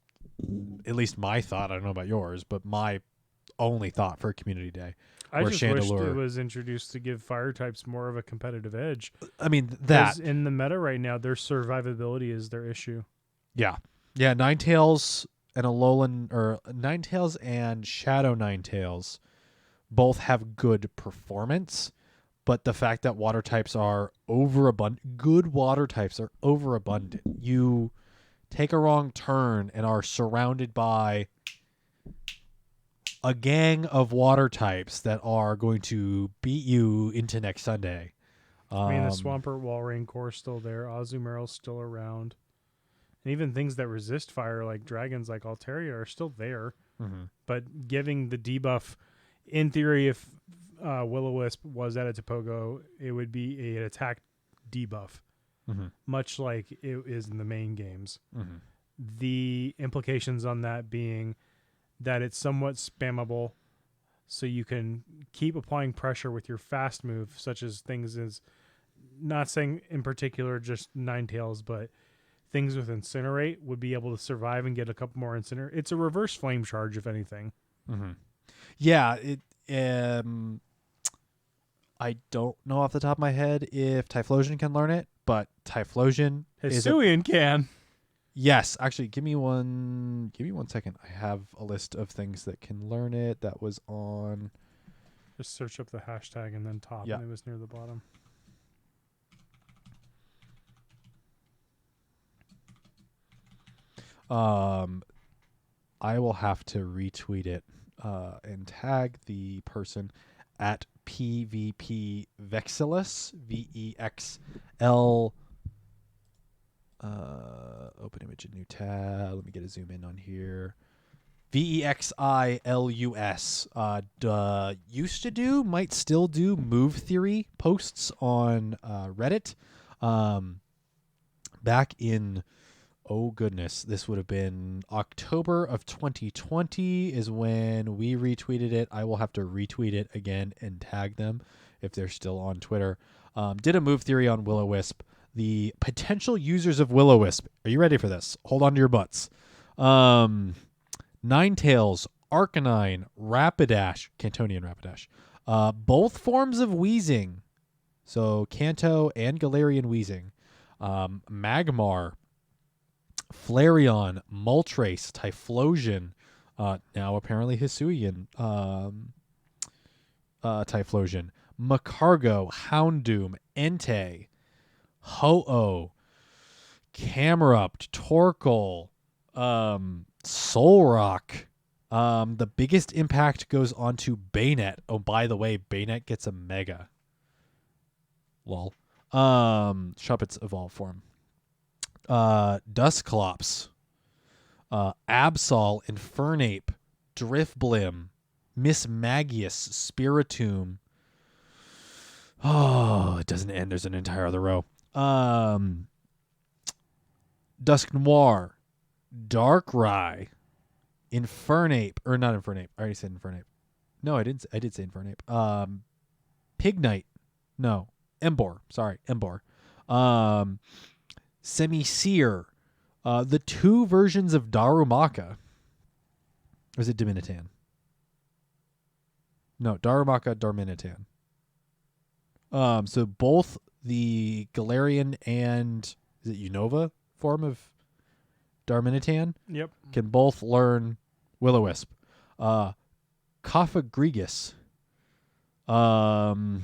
at least my thought, I don't know about yours, but my only thought for Community Day. I or just wished Chandelure. it was introduced to give fire types more of a competitive edge. I mean, that. 'Cause in the meta right now, their survivability is their issue. Yeah. Yeah, Ninetales and Ninetales and Shadow Ninetales both have good performance, but the fact that water types are good water types are overabundant. You take a wrong turn and are surrounded by a gang of water types that are going to beat you into next Sunday. I mean, the Swampert Walrein Core still there. Azumarill's still around. And even things that resist fire, like dragons like Altaria, are still there. Mm-hmm. But giving the debuff, in theory, if Will-O-Wisp was added to Pogo, it would be an attack debuff, much like it is in the main games. Mm-hmm. The implications on that being that it's somewhat spammable, so you can keep applying pressure with your fast move, such as things as, not saying in particular just Ninetales, but things with Incinerate would be able to survive and get a couple more Incinerate. It's a reverse Flame Charge, if anything. Mm-hmm. Yeah, I don't know off the top of my head if Typhlosion can learn it, but Typhlosion Hisuian can. Yes, actually, give me one second. I have a list of things that can learn it. That was on. Just search up the hashtag and then top, and it was near the bottom. I will have to retweet it and tag the person at PVP Vexilus, VEXL. Open image in new tab. Let me get a zoom in on here. VEXILUS. Used to do, might still do move theory posts on Reddit. Back in, oh goodness, this would have been October of 2020 is when we retweeted it. I will have to retweet it again and tag them if they're still on Twitter. Did a move theory on Will-O-Wisp. The potential users of Will-O-Wisp. Are you ready for this? Hold on to your butts. Ninetales, Arcanine, Rapidash, Cantonian Rapidash. Both forms of Weezing. So Kanto and Galarian Weezing. Magmar, Flareon, Moltres, Typhlosion. Now apparently Hisuian Typhlosion. Macargo, Houndoom, Entei, Ho-Oh, Camerupt, Torkoal, Solrock. The biggest impact goes on to Baynet. Oh, by the way, Baynet gets a Mega. Lol. Shuppet's evolved form. Dusclops, Absol, Infernape, Drifblim, Mismagius, Spiritomb. Oh, it doesn't end. There's an entire other row. Dusknoir, Darkrai, Infernape, or not Infernape. I already said Infernape. No, I didn't. I did say Infernape. Pignite. No, Emboar. Sorry, Emboar. Semi-Seer. The two versions of Darumaka. Or is it Dominitan? No, Darumaka, Darminitan. So both the Galarian and is it Unova form of Darmanitan Yep. can both learn Will-O-Wisp. Cofagrigus. Jellicent.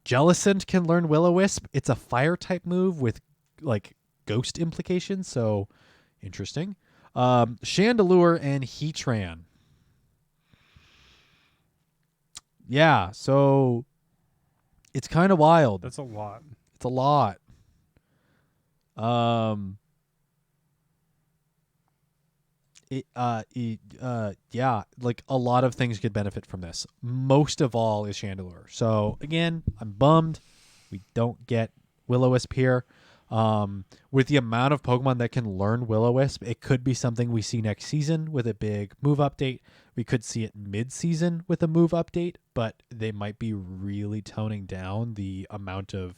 Jellicent can learn Will-O-Wisp. It's a fire type move with like ghost implications, so interesting. Chandelure and Heatran. Yeah, so it's kind of wild. That's a lot. It's a lot. Yeah, like a lot of things could benefit from this. Most of all is Chandelure. So again, I'm bummed we don't get Will-O-Wisp here. With the amount of Pokemon that can learn Will-O-Wisp, it could be something we see next season with a big move update. We could see it mid-season with a move update, but they might be really toning down the amount of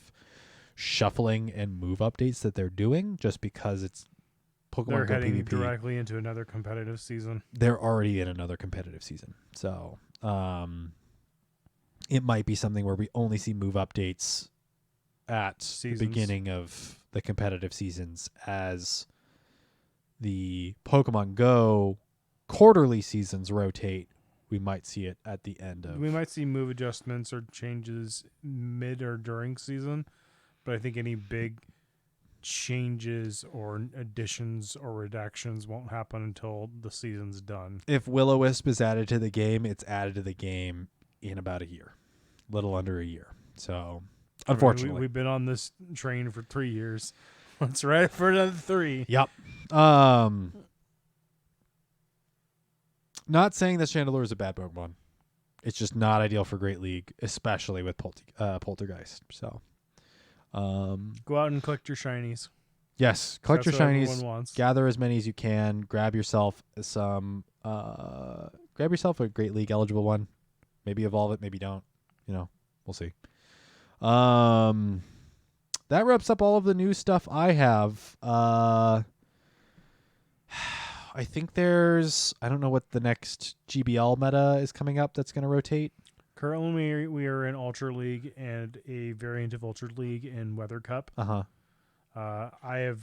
shuffling and move updates that they're doing just because it's Pokemon They're Go heading PvP. directly into another competitive season. They're already in another competitive season. So it might be something where we only see move updates at Seasons. the beginning of the competitive seasons as the Pokemon Go quarterly seasons rotate. We might see it at the end of... We might see move adjustments or changes mid or during season, but I think any big changes or additions or redactions won't happen until the season's done. If Will-O-Wisp is added to the game, it's added to the game in about a year. Little under a year. So, unfortunately. I mean, we've been on this train for 3 years. Let's ride it for another 3. Yep. Not saying that Chandelure is a bad Pokemon. It's just not ideal for Great League, especially with Poltergeist. So, go out and collect your shinies. yes, collect your That's what shinies. everyone wants. Gather as many as you can. Grab yourself some. Grab yourself a Great League eligible one. Maybe evolve it. Maybe don't. We'll see. That wraps up all of the new stuff I have. I think there's... I don't know what the next GBL meta is coming up that's going to rotate. Currently, we are in Ultra League and a variant of Ultra League in Weather Cup. Uh-huh. I have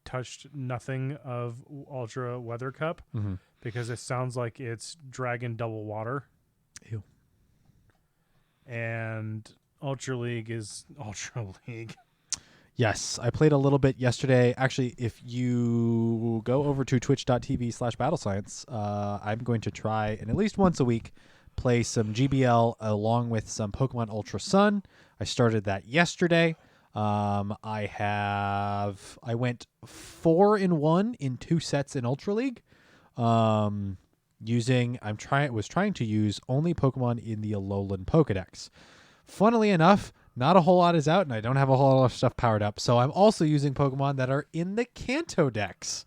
touched nothing of Ultra Weather Cup because it sounds like it's Dragon Double Water. Ew. And Ultra League is Ultra League. Yes, I played a little bit yesterday. Actually, if you go over to twitch.tv/battlescience, I'm going to try, and at least once a week, play some GBL along with some Pokemon Ultra Sun. I started that yesterday. I went 4-1 in 2 sets in Ultra League. Was trying to use only Pokemon in the Alolan Pokedex. Funnily enough, not a whole lot is out, and I don't have a whole lot of stuff powered up. So I'm also using Pokemon that are in the Kanto Dex.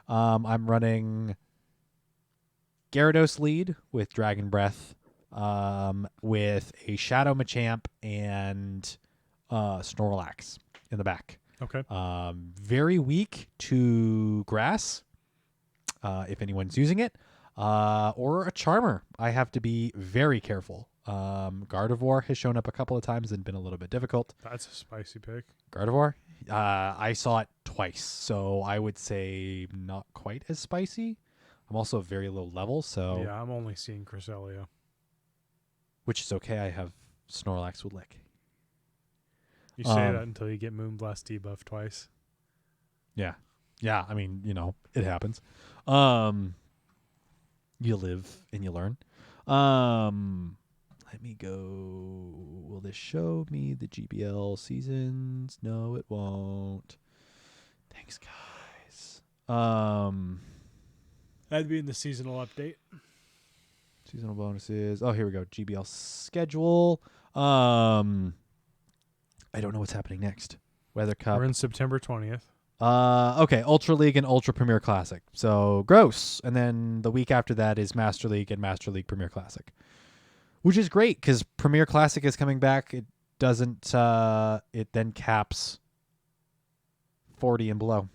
I'm running Gyarados lead with Dragon Breath, with a Shadow Machamp and Snorlax in the back. Okay. Very weak to Grass, if anyone's using it, or a Charmer. I have to be very careful. Gardevoir has shown up a couple of times and been a little bit difficult. That's a spicy pick. Gardevoir? I saw it twice, so I would say not quite as spicy. I'm also very low level, so... Yeah, I'm only seeing Cresselia. Which is okay, I have Snorlax with Lick. You say that until you get Moonblast debuff twice. Yeah. Yeah, I mean, it happens. You live and you learn. Let me go. Will this show me the GBL seasons? No, it won't. Thanks, guys. That'd be in the seasonal update. Seasonal bonuses. Oh, here we go. GBL schedule. I don't know what's happening next. Weather Cup. We're in September 20th. Okay, Ultra League and Ultra Premier Classic. So gross. And then the week after that is Master League and Master League Premier Classic. Which is great because Premier Classic is coming back. It doesn't it then caps 40 and below.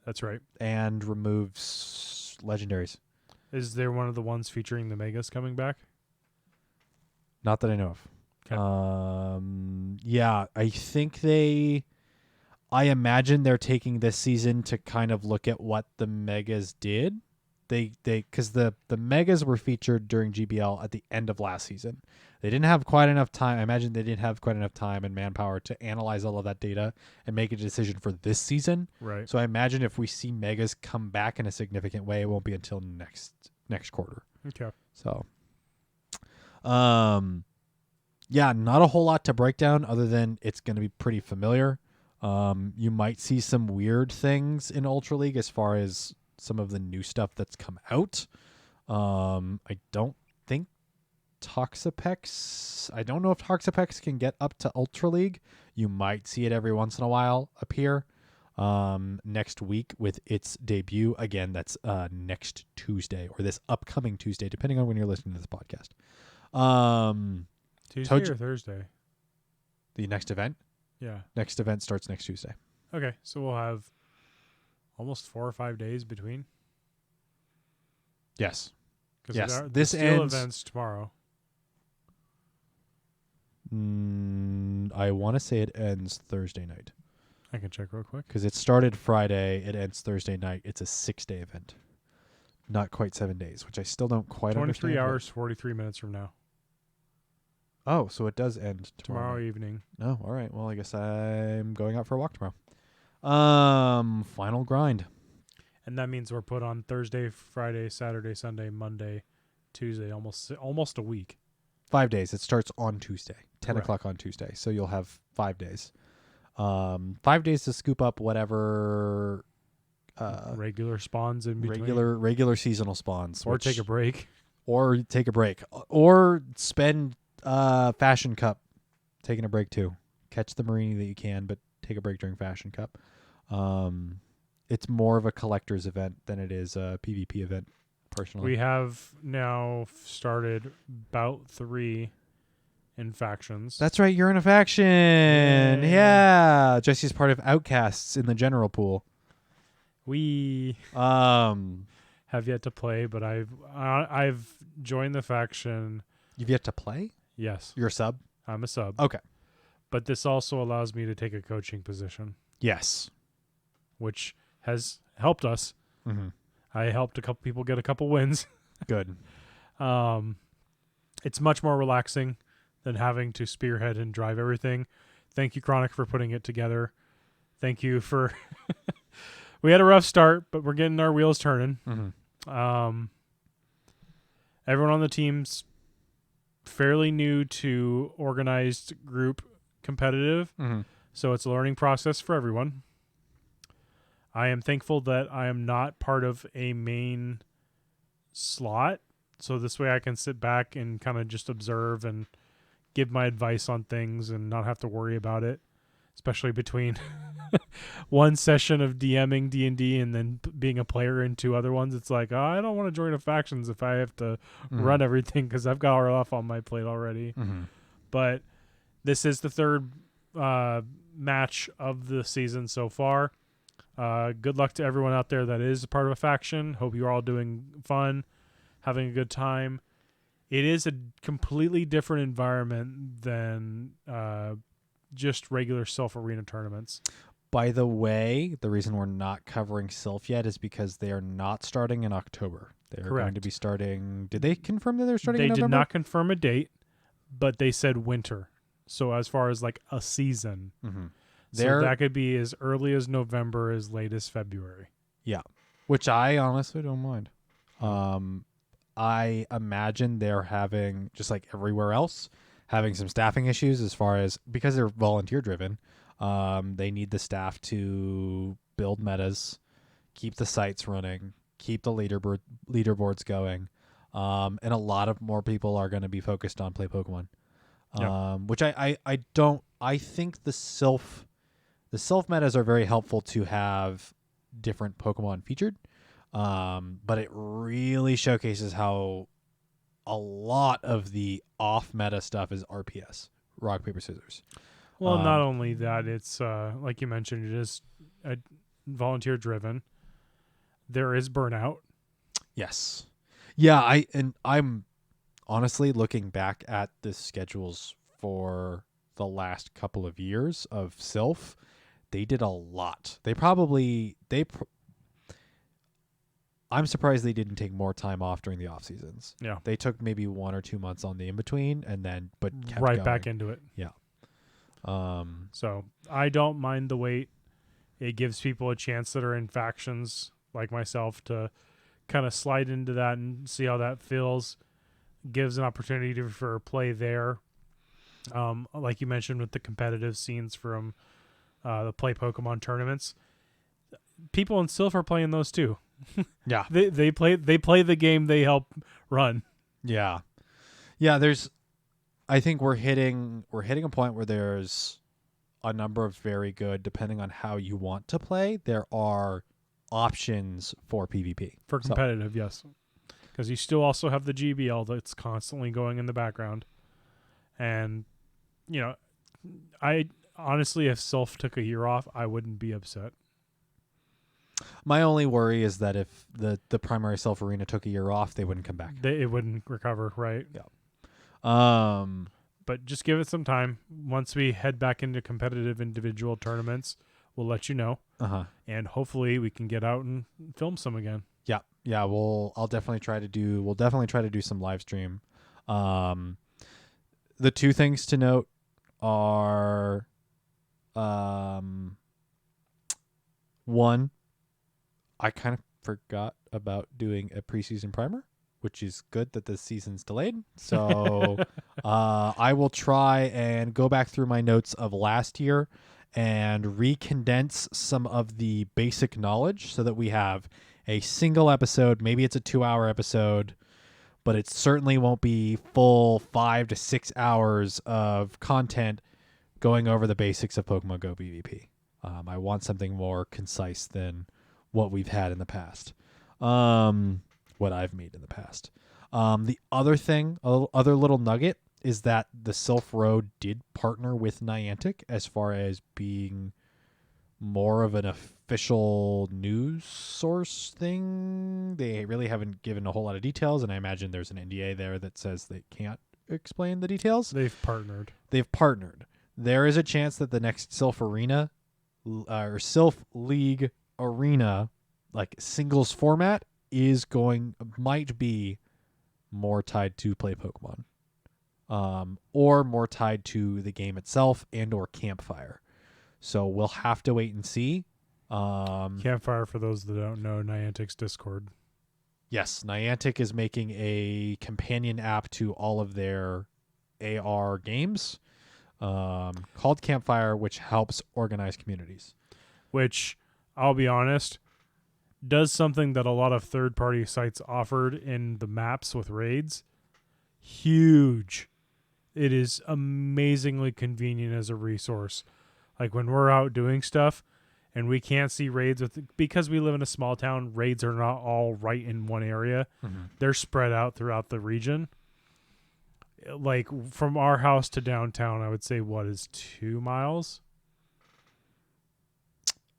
That's right. And removes legendaries. Is there one of the ones featuring the Megas coming back? Not that I know of. Okay. Yeah, I imagine they're taking this season to kind of look at what the megas did. Because the megas were featured during GBL at the end of last season. They didn't have quite enough time. I imagine they didn't have quite enough time and manpower to analyze all of that data and make a decision for this season. Right. So I imagine if we see megas come back in a significant way, it won't be until next quarter. Okay. So, yeah, not a whole lot to break down other than it's going to be pretty familiar. You might see some weird things in Ultra League as far as some of the new stuff that's come out. I don't think Toxapex. I don't know if Toxapex can get up to Ultra League. You might see it every once in a while appear. Next week with its debut. Again, that's next Tuesday or this upcoming Tuesday, depending on when you're listening to this podcast. Tuesday or Thursday? The next event? Yeah. Next event starts next Tuesday. Okay, so we'll have almost 4 or 5 days between. Yes. Because This steel ends events tomorrow. I want to say it ends Thursday night I can check real quick. because it started Friday. It ends Thursday night. It's a 6-day event, not quite 7 days, which I still don't quite 23 understand. hours, 43 minutes from now. Oh, so it does end Tomorrow night. evening. Oh, all right. Well, I guess I'm going out for a walk tomorrow. Final grind. And that means we're put on Thursday, Friday, Saturday, Sunday, Monday, Tuesday, almost a week. 5 days. It starts on Tuesday, 10 Correct. o'clock on Tuesday. So you'll have 5 days. 5 days to scoop up whatever Regular spawns in between. regular seasonal spawns, Or take a break. or take a break, or spend Fashion Cup taking a break too. Catch the Marini that you can, but take a break during Fashion Cup. It's more of a collector's event than it is a PvP event, personally. We have now started bout 3 in factions. That's right, you're in a faction. Yay. Yeah. Jesse's part of Outcasts in the general pool. We Um have yet to play, but I've joined the faction. You've yet to play? Yes, You're a sub? I'm a sub. Okay. But this also allows me to take a coaching position, Yes. which has helped us. Mm-hmm. I helped a couple people get a couple wins. Good. It's much more relaxing than having to spearhead and drive everything. Thank you, Chronic, for putting it together. Thank you for... We had a rough start, but we're getting our wheels turning. Mm-hmm. Everyone on the team's fairly new to organized group competitive, Mm-hmm. so it's a learning process for everyone. I am thankful that I am not part of a main slot, so this way I can sit back and kind of just observe and give my advice on things and not have to worry about it, especially between one session of DMing D&D and then being a player in 2 other ones. It's like, oh, I don't want to join a factions if I have to run everything because I've got enough on my plate already. Mm-hmm. But this is the 3rd match of the season so far. Good luck to everyone out there that is a part of a faction. Hope you're all doing fun, having a good time. It is a completely different environment than just regular Sylph Arena tournaments. By the way, the reason we're not covering Sylph yet is because they are not starting in October. They're going to Correct. be starting... Did they confirm that they're starting They in November? did not confirm a date, but they said winter. So as far as like a season, Mm-hmm. so that could be as early as November, as late as February. Yeah, which I honestly don't mind. I imagine they're having, just like everywhere else, having some staffing issues as far as, because they're volunteer driven, they need the staff to build metas, keep the sites running, keep the leaderboards going, and a lot of more people are going to be focused on play Pokemon. Which I think the Sylph metas are very helpful to have different Pokemon featured. But it really showcases how a lot of the off meta stuff is RPS, rock, paper, scissors. Well, not only that, it's like you mentioned, it is volunteer driven. There is burnout. Yes. Yeah, I'm honestly, looking back at the schedules for the last couple of years of Sylph, they did a lot. I'm surprised they didn't take more time off during the off seasons. Yeah. They took maybe 1 or 2 months on the in between, and then kept right going. back into it. Yeah. So I don't mind the wait. It gives people a chance that are in factions like myself to kind of slide into that and see how that feels. Gives an opportunity for play there. Like you mentioned with the competitive scenes from the Play Pokemon tournaments, people in Sylph are playing those too. Yeah. They play the game they help run. Yeah. Yeah, I think we're hitting a point where there's a number of very good, depending on how you want to play, there are options for PvP. For competitive, yes. Because you still also have the GBL that's constantly going in the background. And, I honestly, if Sylph took a year off, I wouldn't be upset. My only worry is that if the primary Sylph arena took a year off, they wouldn't come back. It wouldn't recover, right? Yeah. But just give it some time. Once we head back into competitive individual tournaments, we'll let you know. Uh-huh. And hopefully we can get out and film some again. Yeah. Yeah, we'll definitely try to do some live stream. The two things to note are one, I kind of forgot about doing a preseason primer, which is good that the season's delayed. So I will try and go back through my notes of last year and recondense some of the basic knowledge so that we have a single episode. Maybe it's a 2-hour episode, but it certainly won't be full 5 to 6 hours of content going over the basics of Pokemon Go PvP. I want something more concise than what we've had in the past. What I've made in the past. The other thing, other little nugget, is that the Sylph Road did partner with Niantic as far as being more of an official news source thing. They really haven't given a whole lot of details, and I imagine there's an NDA there that says they can't explain the details. They've partnered. There is a chance that the next Sylph Arena or Sylph League Arena, like singles format, might be more tied to Play Pokemon, or more tied to the game itself and or Campfire. So we'll have to wait and see. Campfire, for those that don't know, Niantic's Discord. Yes, Niantic is making a companion app to all of their AR games, called Campfire, which helps organize communities. Which, I'll be honest, does something that a lot of third-party sites offered in the maps with raids. Huge. It is amazingly convenient as a resource. Like when we're out doing stuff and we can't see raids because we live in a small town, raids are not all right in one area. Mm-hmm. They're spread out throughout the region. Like from our house to downtown, I would say what is 2 miles?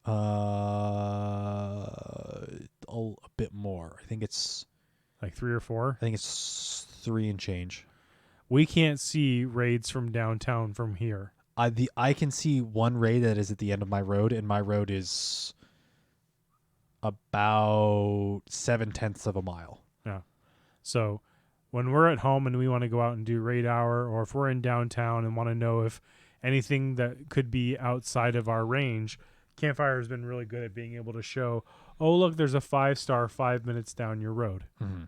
A bit more. I think it's like 3 or 4. I think it's 3 and change. We can't see raids from downtown from here. I can see one raid that is at the end of my road, and my road is about 0.7 of a mile. Yeah. So when we're at home and we want to go out and do raid hour, or if we're in downtown and want to know if anything that could be outside of our range, Campfire has been really good at being able to show, oh, look, there's a 5-star 5 minutes down your road. Mm-hmm.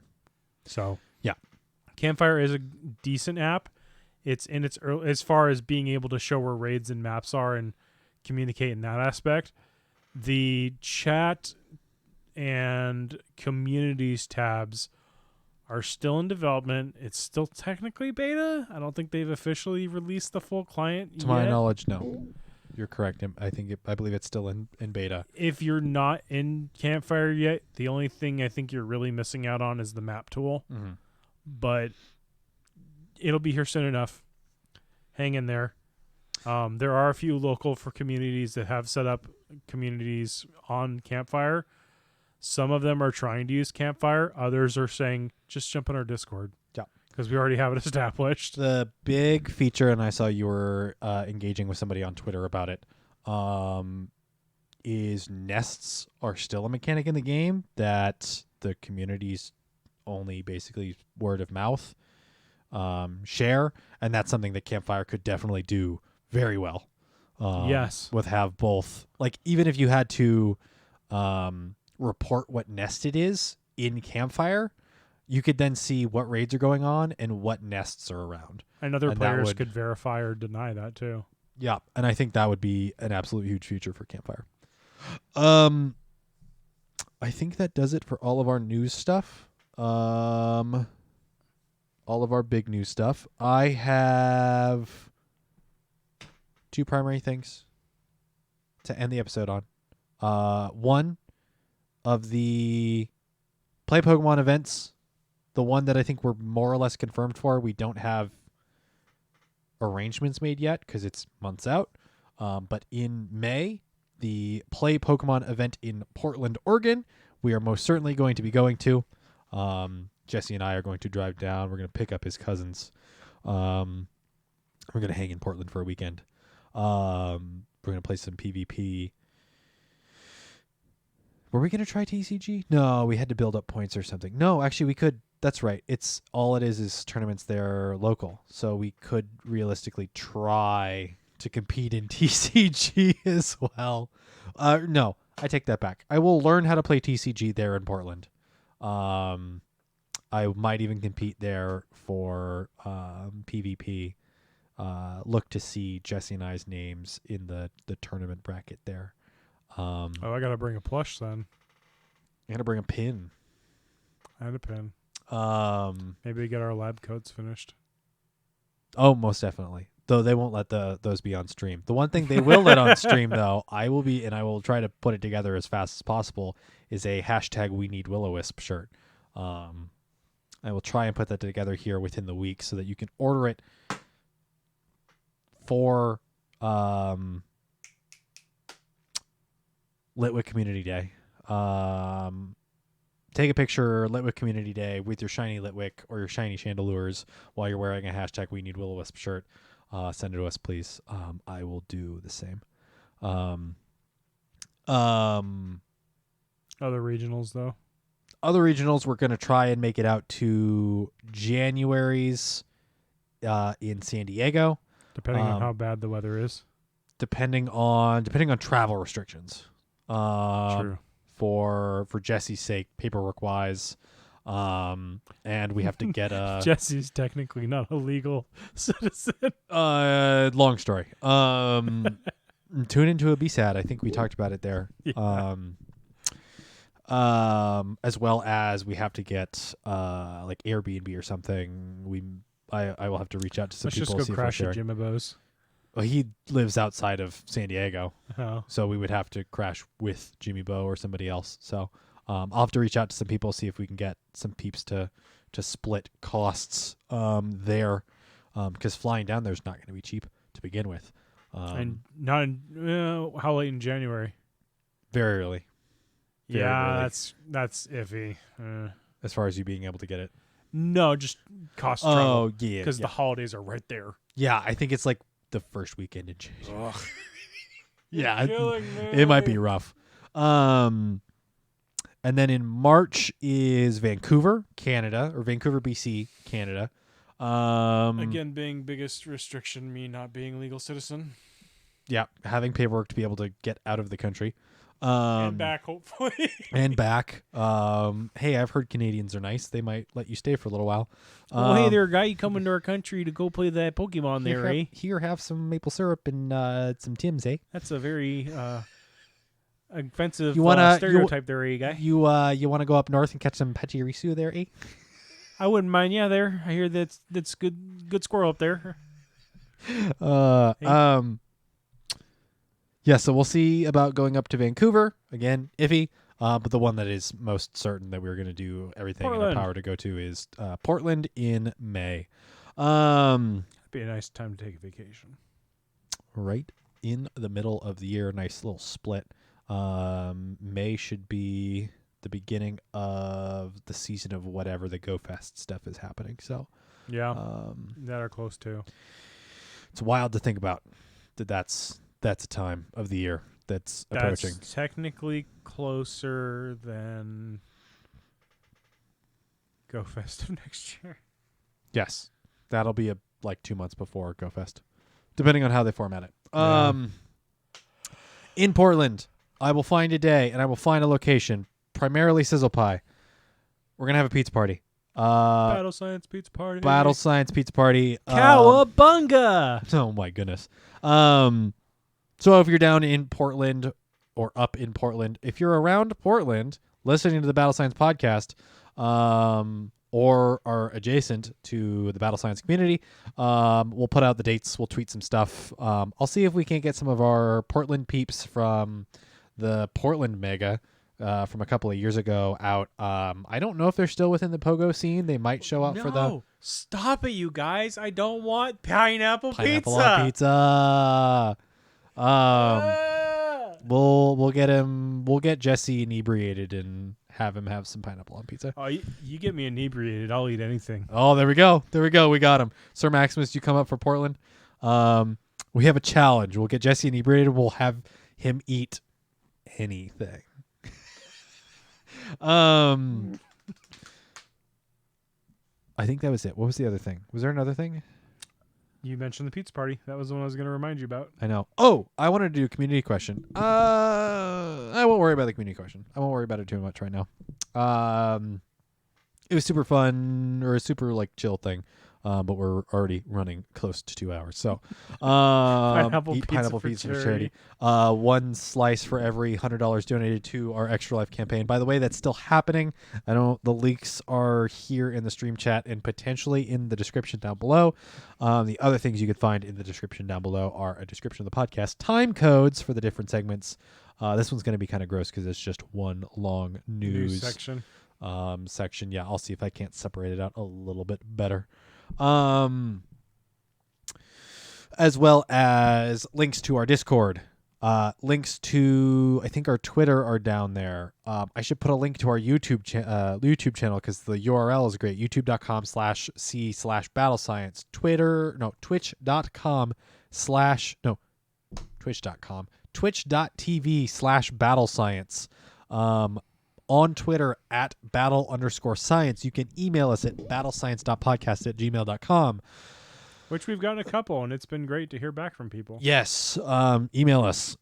So, yeah. Campfire is a decent app. It's in its early, as far as being able to show where raids and maps are and communicate in that aspect. The chat and communities tabs are still in development. It's still technically beta. I don't think they've officially released the full client yet. To my knowledge, no. You're correct. I believe it's still in beta. If you're not in Campfire yet, the only thing I think you're really missing out on is the map tool. Mm-hmm. But it'll be here soon enough. Hang in there. There are a few local for communities that have set up communities on Campfire. Some of them are trying to use Campfire. Others are saying, just jump in our Discord. Yeah. because we already have it established. The big feature, and I saw you were engaging with somebody on Twitter about it, is nests are still a mechanic in the game that the community's only basically word of mouth share, and that's something that Campfire could definitely do very well. Yes. With have both, like even if you had to report what nest it is in Campfire, you could then see what raids are going on and what nests are around. And other And that players would- could verify or deny that too. Yeah, and I think that would be an absolute huge feature for Campfire. I think that does it for all of our news stuff. All of our big news stuff. I have 2 primary things to end the episode on. One of the Play Pokemon events, the one that I think we're more or less confirmed for, we don't have arrangements made yet because it's months out. But in May, the Play Pokemon event in Portland, Oregon, we are most certainly going to be going to. Jesse and I are going to drive down. We're going to pick up his cousins. We're going to hang in Portland for a weekend. We're going to play some PvP. Were we going to try TCG? No, we had to build up points or something. No, actually, we could. That's right. It's all it is tournaments there local. So we could realistically try to compete in TCG as well. No, I take that back. I will learn how to play TCG there in Portland. I might even compete there for PvP. Look to see Jesse and I's names in the tournament bracket there. I gotta bring a plush then. I gotta bring a pin. And a pin. Maybe get our lab coats finished. Oh, most definitely. Though they won't let those be on stream. The one thing they will let on stream, though, I will try to put it together as fast as possible, is a hashtag We Need Will-O-Wisp shirt. I will try and put that together here within the week so that you can order it for Litwick Community Day. Take a picture Litwick Community Day with your shiny Litwick or your shiny Chandelures while you're wearing a hashtag We Need Will-O-Wisp shirt. Send it to us, please. I will do the same. Other regionals, though. Other regionals, we're going to try and make it out to January's in San Diego. Depending on how bad the weather is. Depending on travel restrictions. True. For Jesse's sake, paperwork wise, and we have to get a Jesse's technically not a legal citizen. long story. Tune into a B-SAD. I think we talked about it there. Yeah. As well as we have to get like Airbnb or something. I will have to reach out to some Let's people. just see go if crash we're at there. Jimmy Bo's. Well, he lives outside of San Diego, Oh. so we would have to crash with Jimmy Bo or somebody else. So I'll have to reach out to some people, see if we can get some peeps to split costs there, because flying down there is not going to be cheap to begin with. And not in, how late in January? Very early. Very Yeah, early. that's iffy. As far as you being able to get it. No, just cost travel. Oh, yeah. Because the holidays are right there. Yeah, I think it's like the first weekend in January. Yeah, You're it might be rough. And then in March is Vancouver, Canada, or Vancouver, BC, Canada. Again, being biggest restriction, me not being a legal citizen. Yeah, having paperwork to be able to get out of the country. And back, hopefully. And back. Hey, I've heard Canadians are nice. They might let you stay for a little while. Well, hey there, guy. You coming to our country to go play that Pokemon there, eh? Here, have some maple syrup and some Tims, eh? That's a very offensive wanna- stereotype there, eh, guy? You want to go up north and catch some Pachirisu there, eh? I wouldn't mind. Yeah, there. I hear that's good squirrel up there. Yeah, so we'll see about going up to Vancouver. Again, iffy. But the one that is most certain that we're going to do everything in our Portland. power to go to is Portland in May. It'd be a nice time to take a vacation. Right in the middle of the year. Nice little split. May should be the beginning of the season of whatever the Go Fest stuff is happening. So Yeah, that are close to. It's wild to think about that's a time of the year that's approaching. That's technically closer than Go Fest of next year. Yes, that'll be like 2 months before Go Fest, depending on how they format it. Yeah. In Portland, I will find a day and I will find a location, primarily Sizzle Pie. We're gonna have a pizza party. Battle Science Pizza Party. Battle Science Pizza Party. Cowabunga! Oh my goodness. So if you're down in Portland or up in Portland, if you're around Portland listening to the Battle Science podcast, or are adjacent to the Battle Science community, we'll put out the dates. We'll tweet some stuff. I'll see if we can't get some of our Portland peeps from the Portland Mega from a couple of years ago out. I don't know if they're still within the Pogo scene. They might show up for the Stop it, you guys! I don't want pineapple pineapple pizza. on pizza. We'll get him. We'll get Jesse inebriated and have him have some pineapple on pizza. Oh, you get me inebriated, I'll eat anything. Oh, there we go. There we go. We got him. Sir Maximus, you come up for Portland. We have a challenge. We'll get Jesse inebriated. We'll have him eat anything. I think that was it. What was the other thing? Was there another thing? You mentioned the pizza party. That was the one I was going to remind you about. I know. Oh, I wanted to do a community question. I won't worry about the community question. I won't worry about it too much right now. It was super fun, or a super like chill thing. But we're already running close to 2 hours. So eat pineapple pizza for charity. 1 slice for every $100 donated to our Extra Life campaign. By the way, that's still happening. The links are here in the stream chat and potentially in the description down below. The other things you could find in the description down below are a description of the podcast, time codes for the different segments. This one's going to be kind of gross because it's just one long news section. Section. Yeah, I'll see if I can't separate it out a little bit better. As well as links to our Discord, links to, I think, our Twitter are down there. I should put a link to our YouTube channel because the URL is great. youtube.com/c/battlescience. twitch.tv/battlescience. On Twitter at battle_science. You can email us at battlescience.podcast@gmail.com. Which we've gotten a couple, and it's been great to hear back from people. Yes. Email us.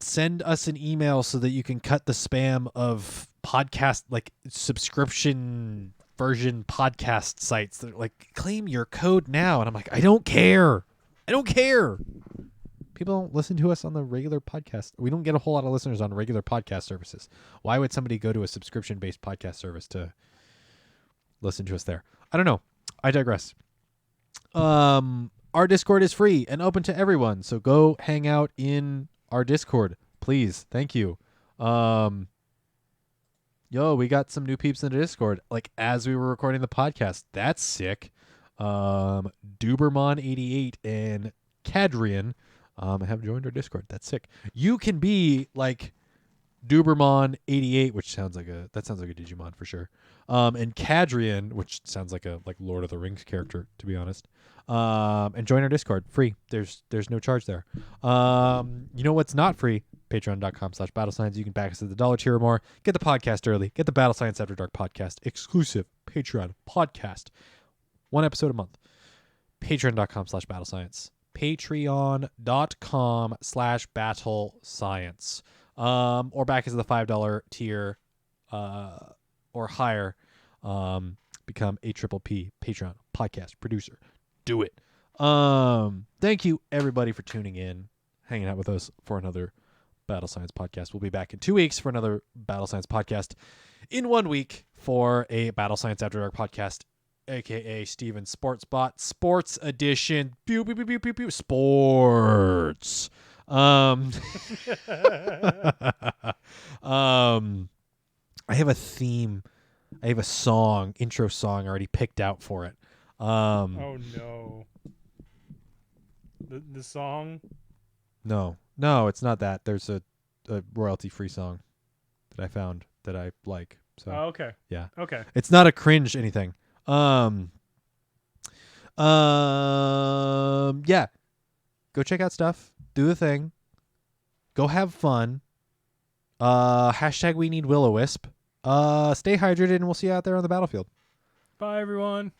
Send us an email so that you can cut the spam of podcast, like subscription version podcast sites that are like, claim your code now. And I'm like, I don't care. People don't listen to us on the regular podcast. We don't get a whole lot of listeners on regular podcast services. Why would somebody go to a subscription-based podcast service to listen to us there? I don't know. I digress. Our Discord is free and open to everyone, so go hang out in our Discord, please. Thank you. We got some new peeps in the Discord, like as we were recording the podcast. That's sick. Dubermon88 and Cadrian have joined our Discord. That's sick. You can be like Dubermon88, which sounds like a Digimon for sure. And Cadrian, which sounds like a Lord of the Rings character, to be honest. And join our Discord. Free. There's no charge there. You know what's not free? Patreon.com/BattleScience. You can back us at the $1 tier or more. Get the podcast early. Get the Battle Science After Dark podcast. Exclusive Patreon podcast. 1 episode a month. Patreon.com/BattleScience. Patreon.com/BattleScience. Or back as the $5 tier or higher. Become a P Patreon podcast producer. Do it. Thank you everybody for tuning in, hanging out with us for another Battle Science podcast. We'll be back in 2 weeks for another Battle Science podcast. In 1 week for a Battle Science After Dark podcast, aka Steven Sportsbot Sports Edition. Pew, pew, pew, pew, pew, pew. Sports. I have a theme. I have a song, intro song already picked out for it. Oh no. The song? No, it's not that. There's a royalty-free song that I found that I like. So okay. yeah. Okay. It's not a cringe anything. Yeah. Go check out stuff. Do the thing. Go have fun. Hashtag we need Will-O-Wisp. Stay hydrated, and we'll see you out there on the battlefield. Bye, everyone.